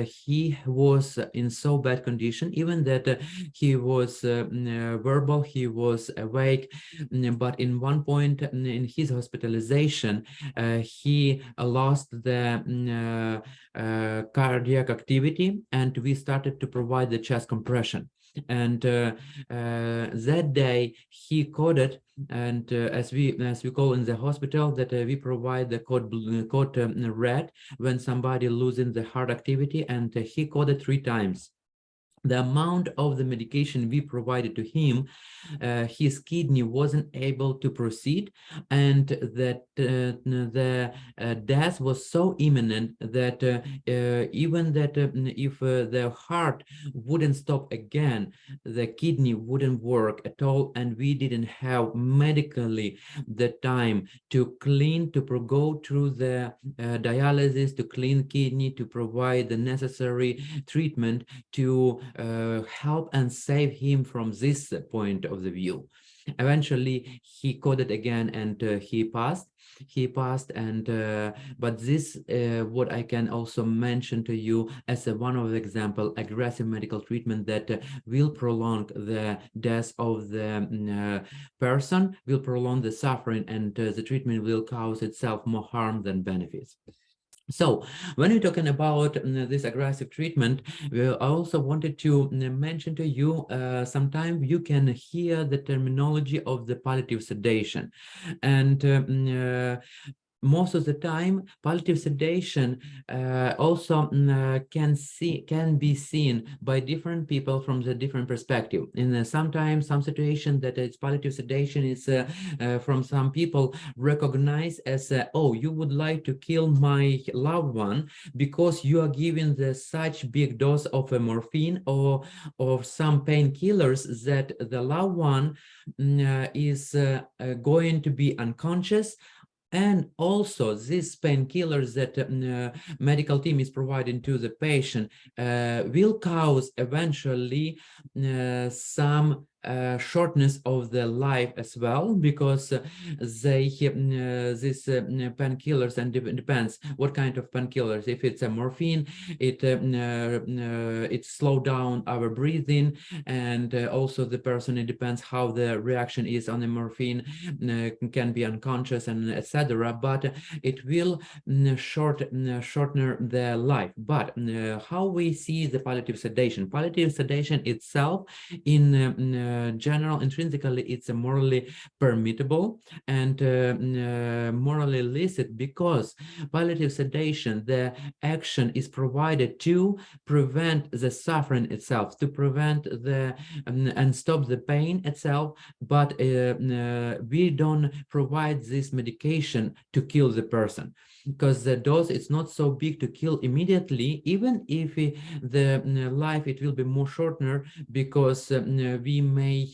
Speaker 1: he was in so bad condition, even that he was verbal, he was awake, but in one point in his hospitalization, he lost the cardiac activity, and we started to provide the chest compression. And that day he coded, and as we call in the hospital, that we provide the code red when somebody losing the heart activity, and he coded 3 times. The amount of the medication we provided to him, his kidney wasn't able to proceed, and that the death was so imminent that even that if the heart wouldn't stop again, the kidney wouldn't work at all, and we didn't have medically the time to clean, to go through the dialysis, to clean kidney, to provide the necessary treatment to help and save him from this point of the view. Eventually he coded again, and he passed. And but this what I can also mention to you as one of the example, aggressive medical treatment that will prolong the death of the person, will prolong the suffering, and the treatment will cause itself more harm than benefits. So when we're talking about this aggressive treatment, we also wanted to mention to you, sometimes you can hear the terminology of the palliative sedation. And most of the time, palliative sedation also can be seen by different people from the different perspective. In sometimes some situation that it's palliative sedation is from some people recognized as oh, you would like to kill my loved one because you are giving the such big dose of a morphine or of some painkillers that the loved one is going to be unconscious. And also these painkillers that medical team is providing to the patient will cause eventually some shortness of the life as well, because they these painkillers, and depends what kind of painkillers. If it's a morphine, it slow down our breathing, and also the person, it depends how the reaction is on the morphine, can be unconscious and etc. But it will shorten their life. But how we see the palliative sedation? Palliative sedation itself, in general, intrinsically, it's a morally permissible and morally licit, because palliative sedation, the action is provided to prevent the suffering itself, to prevent the and stop the pain itself. But we don't provide this medication to kill the person, because the dose is not so big to kill immediately, even if the life it will be more shorter, because we may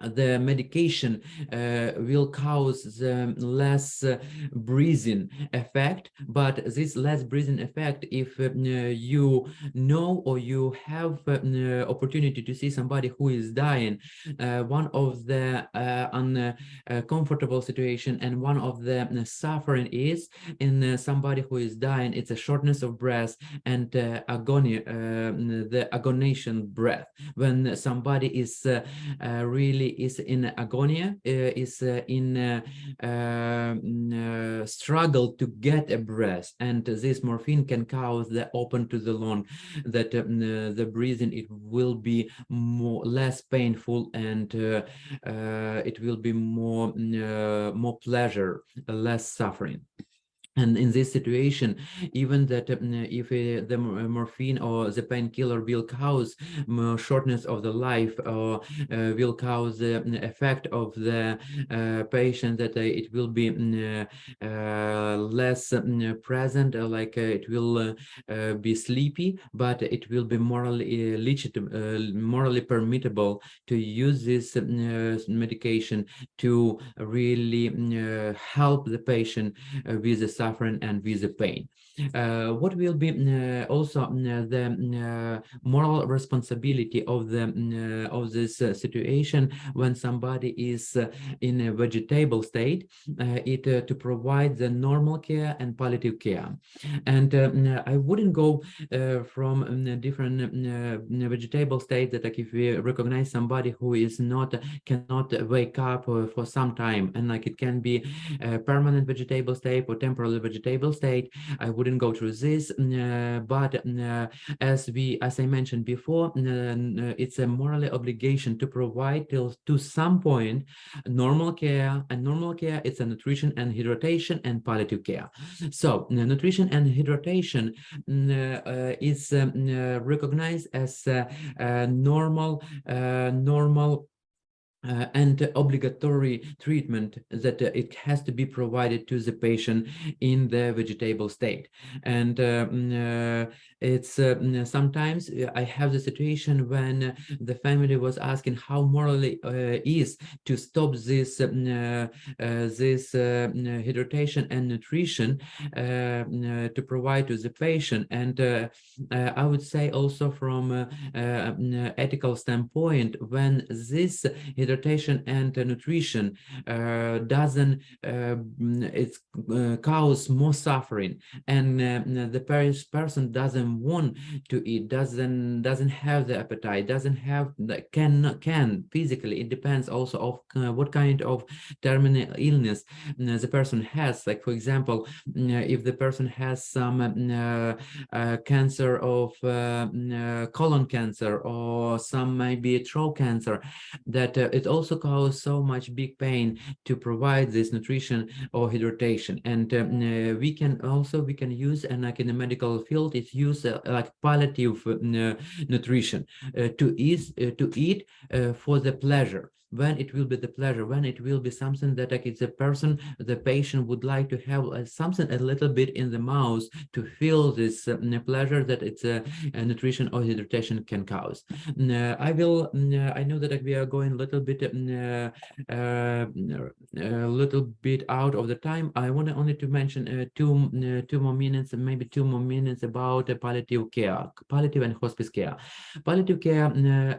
Speaker 1: the medication will cause the less breathing effect. But this less breathing effect, if you know or you have opportunity to see somebody who is dying, one of the uncomfortable situation and one of the suffering is in somebody who is dying, it's a shortness of breath and agony, the agonization breath. When somebody is really is in agonia, is in struggle to get a breath, and this morphine can cause the open to the lung, that the breathing, it will be less painful, and it will be more pleasure, less suffering. And in this situation, even that if the morphine or the painkiller will cause shortness of the life, or will cause the effect of the patient, that it will be less present, like it will be sleepy, but it will be morally legitimate, morally permissible to use this medication to really help the patient with the suffering and with the pain. What will be also the moral responsibility of the of this situation when somebody is in a vegetable state, to provide the normal care and palliative care. And I wouldn't go from different vegetable state, that like if we recognize somebody who is not cannot wake up for some time, and like it can be a permanent vegetable state or temporary vegetable state, I wouldn't go through this. But as I mentioned before, it's a moral obligation to provide till to some point normal care, and normal care it's a nutrition and hydration and palliative care. So nutrition and hydration is recognized as normal and obligatory treatment, that it has to be provided to the patient in the vegetable state. And it's sometimes I have the situation when the family was asking how morally is to stop this hydration and nutrition to provide to the patient. And I would say also from ethical standpoint, when this hydration and nutrition doesn't cause more suffering, and the person doesn't want to eat, doesn't have the appetite, doesn't have the can physically, it depends also of what kind of terminal illness the person has. Like for example, if the person has some cancer of colon cancer, or some maybe throat cancer, that it also causes so much big pain to provide this nutrition or hydration. And we can use, and like in the medical field, it's used like palliative nutrition, to eat for the pleasure, when it will be the pleasure, when it will be something that like it's the patient would like to have something a little bit in the mouth to feel this pleasure that it's a nutrition or hydration can cause. I know that we are going a little bit out of the time. I want only to mention two more minutes, maybe 2 more minutes about palliative care, palliative and hospice care. Palliative care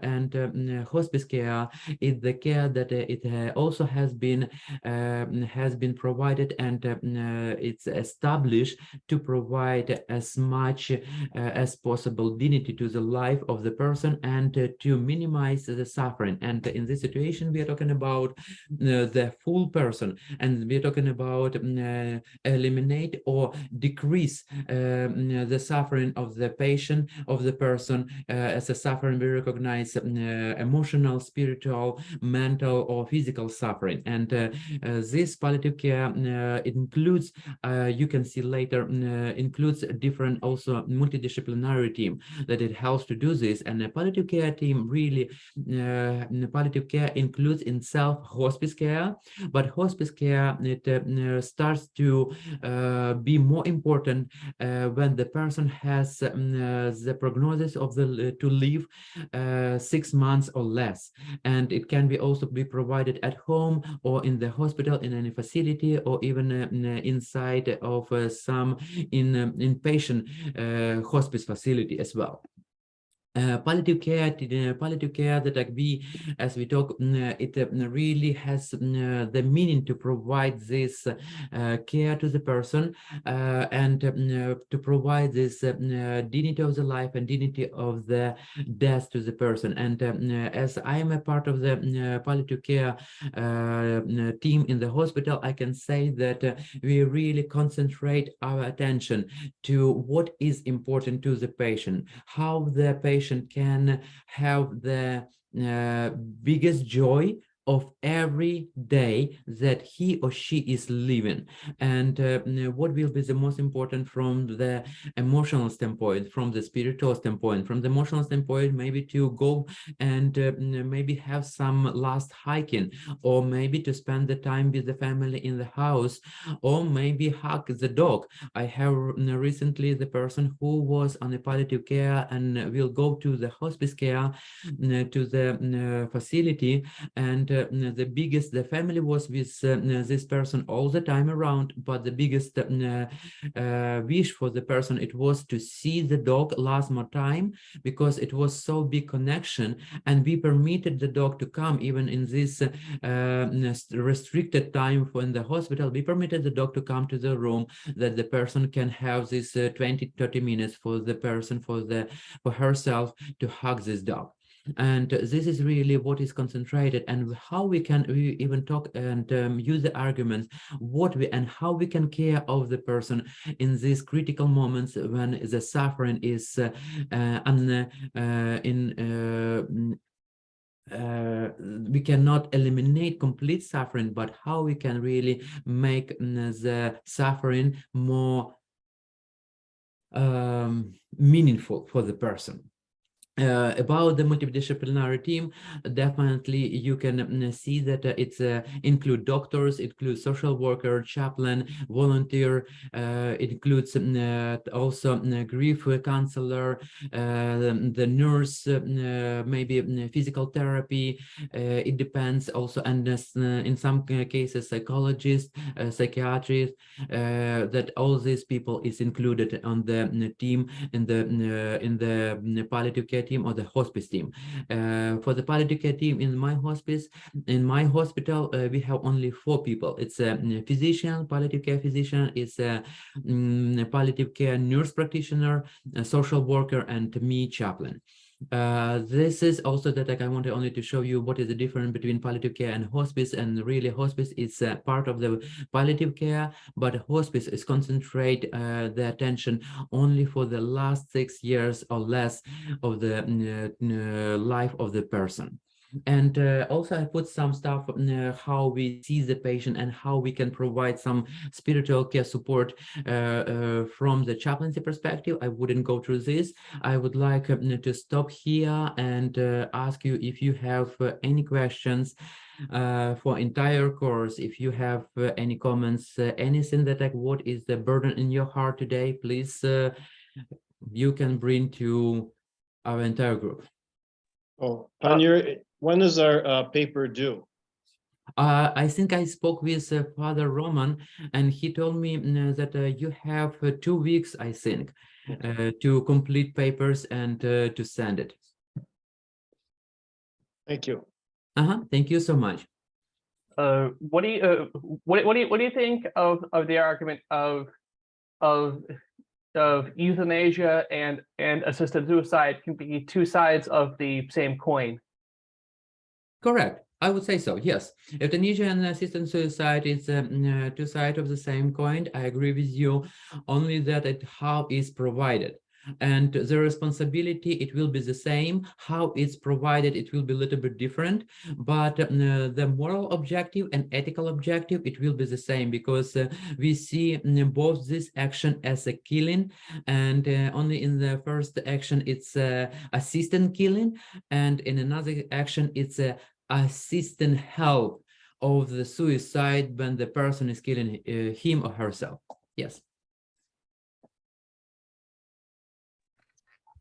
Speaker 1: and hospice care is the care that it also has been provided, and it's established to provide as much as possible dignity to the life of the person, and to minimize the suffering. And in this situation, we are talking about the full person, and we are talking about eliminate or decrease the suffering of the patient, of the person. As a suffering, we recognize emotional, spiritual, mental, or physical suffering. And this palliative care it includes, you can see later, includes a different also multidisciplinary team that it helps to do this. And the palliative care team really, palliative care includes in itself hospice care, but hospice care it starts to be more important when the person has the prognosis of the to live 6 months or less. And it can be also be provided at home, or in the hospital, in any facility, or even inside of some inpatient hospice facility as well. Palliative care that like we, as we talk, it really has the meaning to provide this care to the person, and to provide this dignity of the life and dignity of the death to the person. And as I am a part of the palliative care team in the hospital, I can say that we really concentrate our attention to what is important to the patient, how the patient can have the biggest joy of every day that he or she is living, and what will be the most important from the emotional standpoint, from the spiritual standpoint. From the emotional standpoint, maybe to go and maybe have some last hiking, or maybe to spend the time with the family in the house, or maybe hug the dog. I have recently the person who was on a palliative care and will go to the hospice care, to the facility, and the family was with this person all the time around, but the biggest wish for the person, it was to see the dog last more time, because it was so big connection, and we permitted the dog to come even in this restricted time for in the hospital. We permitted the dog to come to the room, that the person can have this 20-30 minutes for the person, for herself, to hug this dog. And this is really what is concentrated, and how we even talk and use the arguments, and how we can care of the person in these critical moments when the suffering is we cannot eliminate complete suffering, but how we can really make the suffering more meaningful for the person. About the multidisciplinary team, definitely you can see that it's include doctors, includes social worker, chaplain, volunteer, it includes also grief counselor, the nurse, maybe physical therapy. It depends also, and in some cases psychologist, psychiatrist, that all these people is included on the team, in the palliative care team or the hospice team. For the palliative care team in my hospital, we have only 4 people. It's a physician, palliative care physician, it's a palliative care nurse practitioner, a social worker, and me, chaplain. This is also that I wanted only to show you what is the difference between palliative care and hospice. And really hospice is part of the palliative care, but hospice is concentrate the attention only for the last 6 years or less of the life of the person. And also I put some stuff how we see the patient and how we can provide some spiritual care support from the chaplaincy perspective. I wouldn't go through this. I would like to stop here and ask you if you have any questions for entire course. If you have any comments, anything that like what is the burden in your heart today, please you can bring to our entire group.
Speaker 6: Oh, when is our paper due?
Speaker 1: I think I spoke with Father Roman, and he told me that you have 2 weeks, I think, to complete papers and to send it.
Speaker 6: Thank you.
Speaker 1: Thank you so much.
Speaker 5: What do you think of the argument of euthanasia and assisted suicide can be 2 sides of the same coin?
Speaker 1: Correct. I would say so, yes. Euthanasia and assisted suicide is 2 sides of the same coin. I agree with you, only that how it's provided. And the responsibility, it will be the same. How it's provided, it will be a little bit different. But the moral objective and ethical objective, it will be the same, because we see both this action as a killing, and only in the first action, it's assistant killing, and in another action, it's a assistant help of the suicide when the person is killing him or herself. Yes.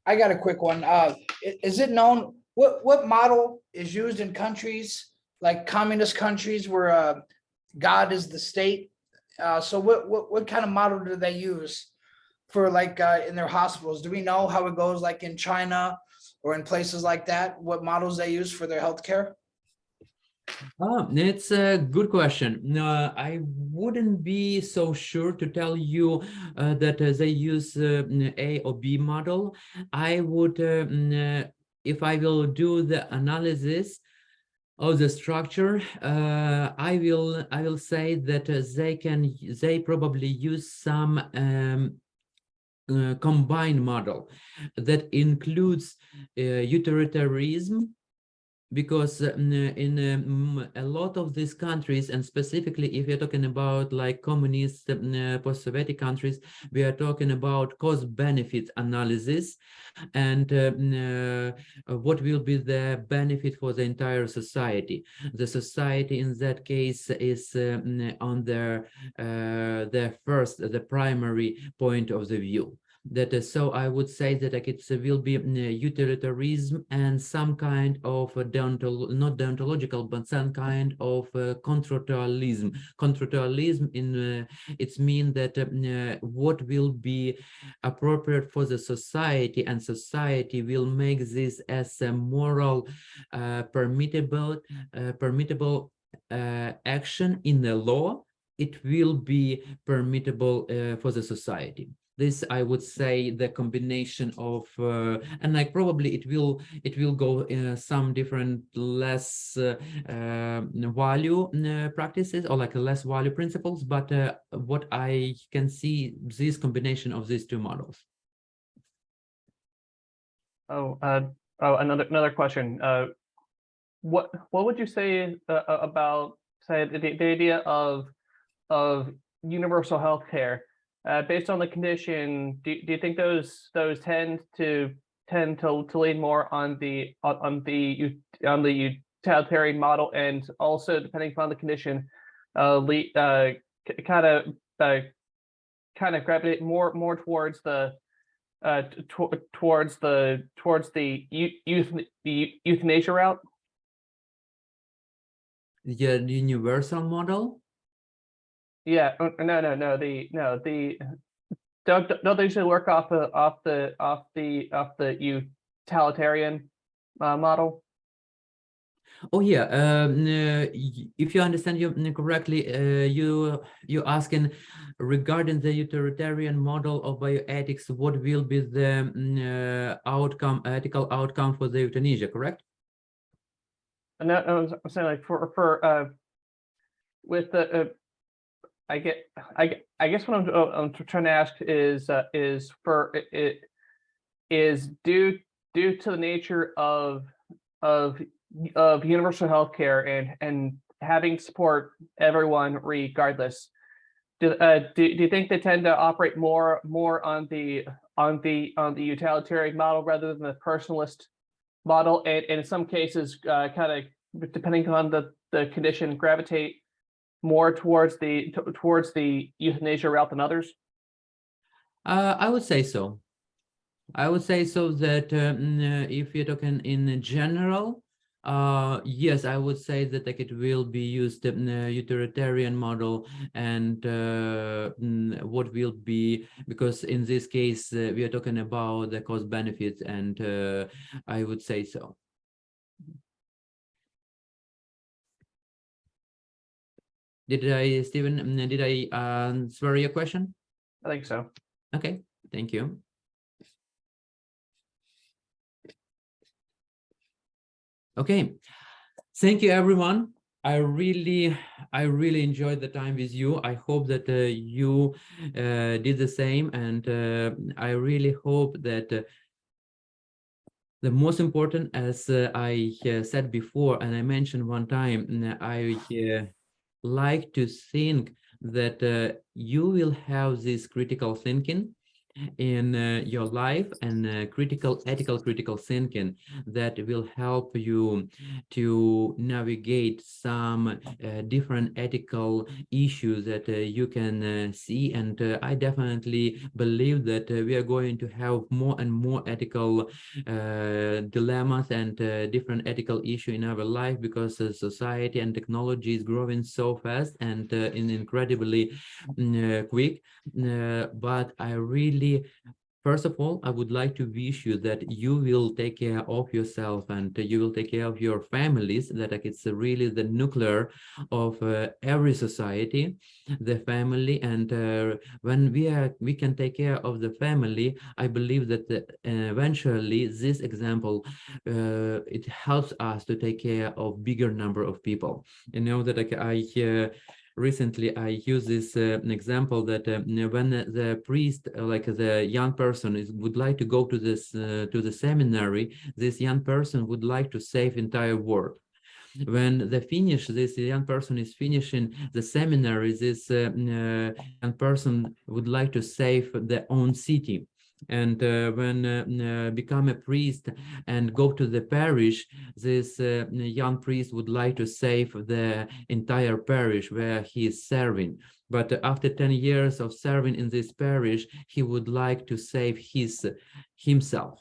Speaker 4: I got a quick one. Is it known what model is used in countries like communist countries where God is the state? So what kind of model do they use for like in their hospitals? Do we know how it goes like in China or in places like that? What models they use for their healthcare?
Speaker 1: It's a good question. No, I wouldn't be so sure to tell you that they use A or B model. I would, if I will do the analysis of the structure, I will say that they probably use some combined model that includes utilitarianism because in a lot of these countries, and specifically if you're talking about like communist post-Soviet countries, we are talking about cost-benefit analysis and what will be the benefit for the entire society. The society in that case is on the primary point of the view. That is, so I would say that like it will be utilitarianism and some kind of not deontological, but some kind of contractualism. Contractualism in it's mean that what will be appropriate for the society, and society will make this as a moral permittable action in the law. It will be permittable for the society. This, I would say, the combination of and like probably it will go some different less value practices, or like less value principles, but what I can see, this combination of these two models.
Speaker 5: Another question. What would you say about, say, the idea of universal health care? Based on the condition, do you think those tend to lean more on the utilitarian model, and also depending upon the condition, kind of gravitate more towards the euthanasia route?
Speaker 1: The universal model?
Speaker 5: Yeah, no. Don't they usually work off the utilitarian model?
Speaker 1: Oh yeah. If you understand you correctly, you asking regarding the utilitarian model of bioethics, what will be the ethical outcome for the euthanasia, correct?
Speaker 5: No, I'm saying like for with the I guess what I'm trying to ask is due to the nature of universal healthcare and having support everyone regardless. Do you think they tend to operate more on the utilitarian model rather than the personalist model, and in some cases kind of depending on the condition gravitate more towards the euthanasia route than others?
Speaker 1: I would say so. I would say so that if you're talking in general, yes, I would say that like it will be used utilitarian model, and what will be, because in this case we are talking about the cost benefits, and I would say so. Stephen, did I answer your question?
Speaker 5: I think so.
Speaker 1: Okay, thank you. Okay, thank you everyone. I really enjoyed the time with you. I hope that you did the same, and I really hope that the most important, as I said before, and I mentioned one time, I like to think that you will have this critical thinking in your life, and ethical critical thinking that will help you to navigate some different ethical issues that you can see. And I definitely believe that we are going to have more and more ethical dilemmas and different ethical issues in our life, because society and technology is growing so fast and incredibly quick. But I really, first of all, I would like to wish you that you will take care of yourself, and you will take care of your families. That like it's really the nuclear of every society, the family. And when we can take care of the family, I believe that eventually this example it helps us to take care of bigger number of people. You know that I recently I use this example that when the priest, like the young person, would like to go to to the seminary, this young person would like to save entire world. When this young person is finishing the seminary, this young person would like to save their own city. And when become a priest and go to the parish, this young priest would like to save the entire parish where he is serving. But after 10 years of serving in this parish, he would like to save himself.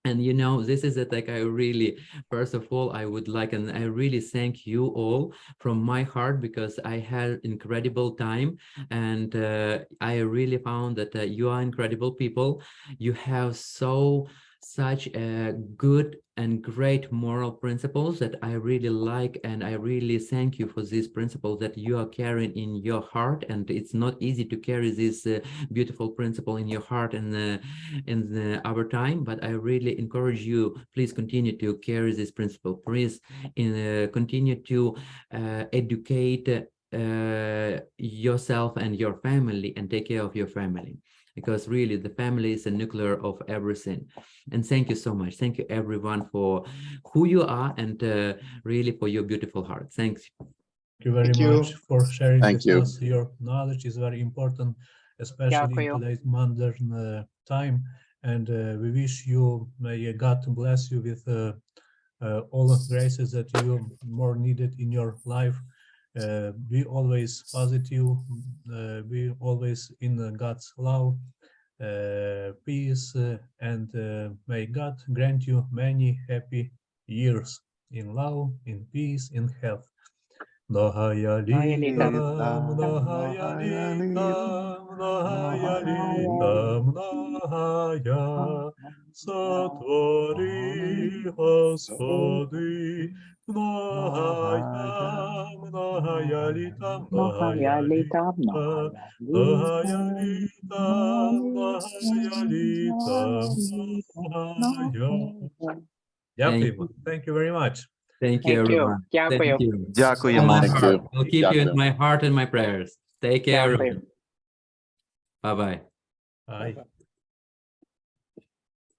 Speaker 1: And you know, this is it, like I really, first of all, I would like, and I really thank you all from my heart, because I had incredible time, and I really found that you are incredible people. You have such a good and great moral principles that I really like, and I really thank you for these principles that you are carrying in your heart. And it's not easy to carry this beautiful principle in your heart in our time, but I really encourage you, please continue to carry this principle. Please continue to educate yourself and your family, and take care of your family, because really the family is the nuclear of everything. And thank you so much. Thank you everyone for who you are, and really for your beautiful heart. Thanks.
Speaker 3: Thank you very
Speaker 2: Thank you.
Speaker 3: much for sharing
Speaker 7: Thank
Speaker 3: with
Speaker 7: you.
Speaker 3: us. Your knowledge is very important, especially in
Speaker 5: Дякую.
Speaker 3: today's modern time. And we wish you, may God bless you with all the graces that you more needed in your life. Be always positive, be always in God's love, peace, and may God grant you many happy years in love, in peace, in health. Mnohaya lita, mnohaya lita, mnohaya lita, mnohaya. Сотвори, Господи, многая літа, многая літа, многая літа, многая літа, многая. Дякуємо. Thank you very much.
Speaker 1: Thank you, everyone. Thank you.
Speaker 7: Дякуємо.
Speaker 1: My
Speaker 7: Thank
Speaker 1: heart.
Speaker 7: you.
Speaker 1: I'll keep you in
Speaker 7: Дякую.
Speaker 1: my heart and my prayers. Take care,
Speaker 5: Дякую.
Speaker 1: everyone. Bye-bye.
Speaker 3: Bye.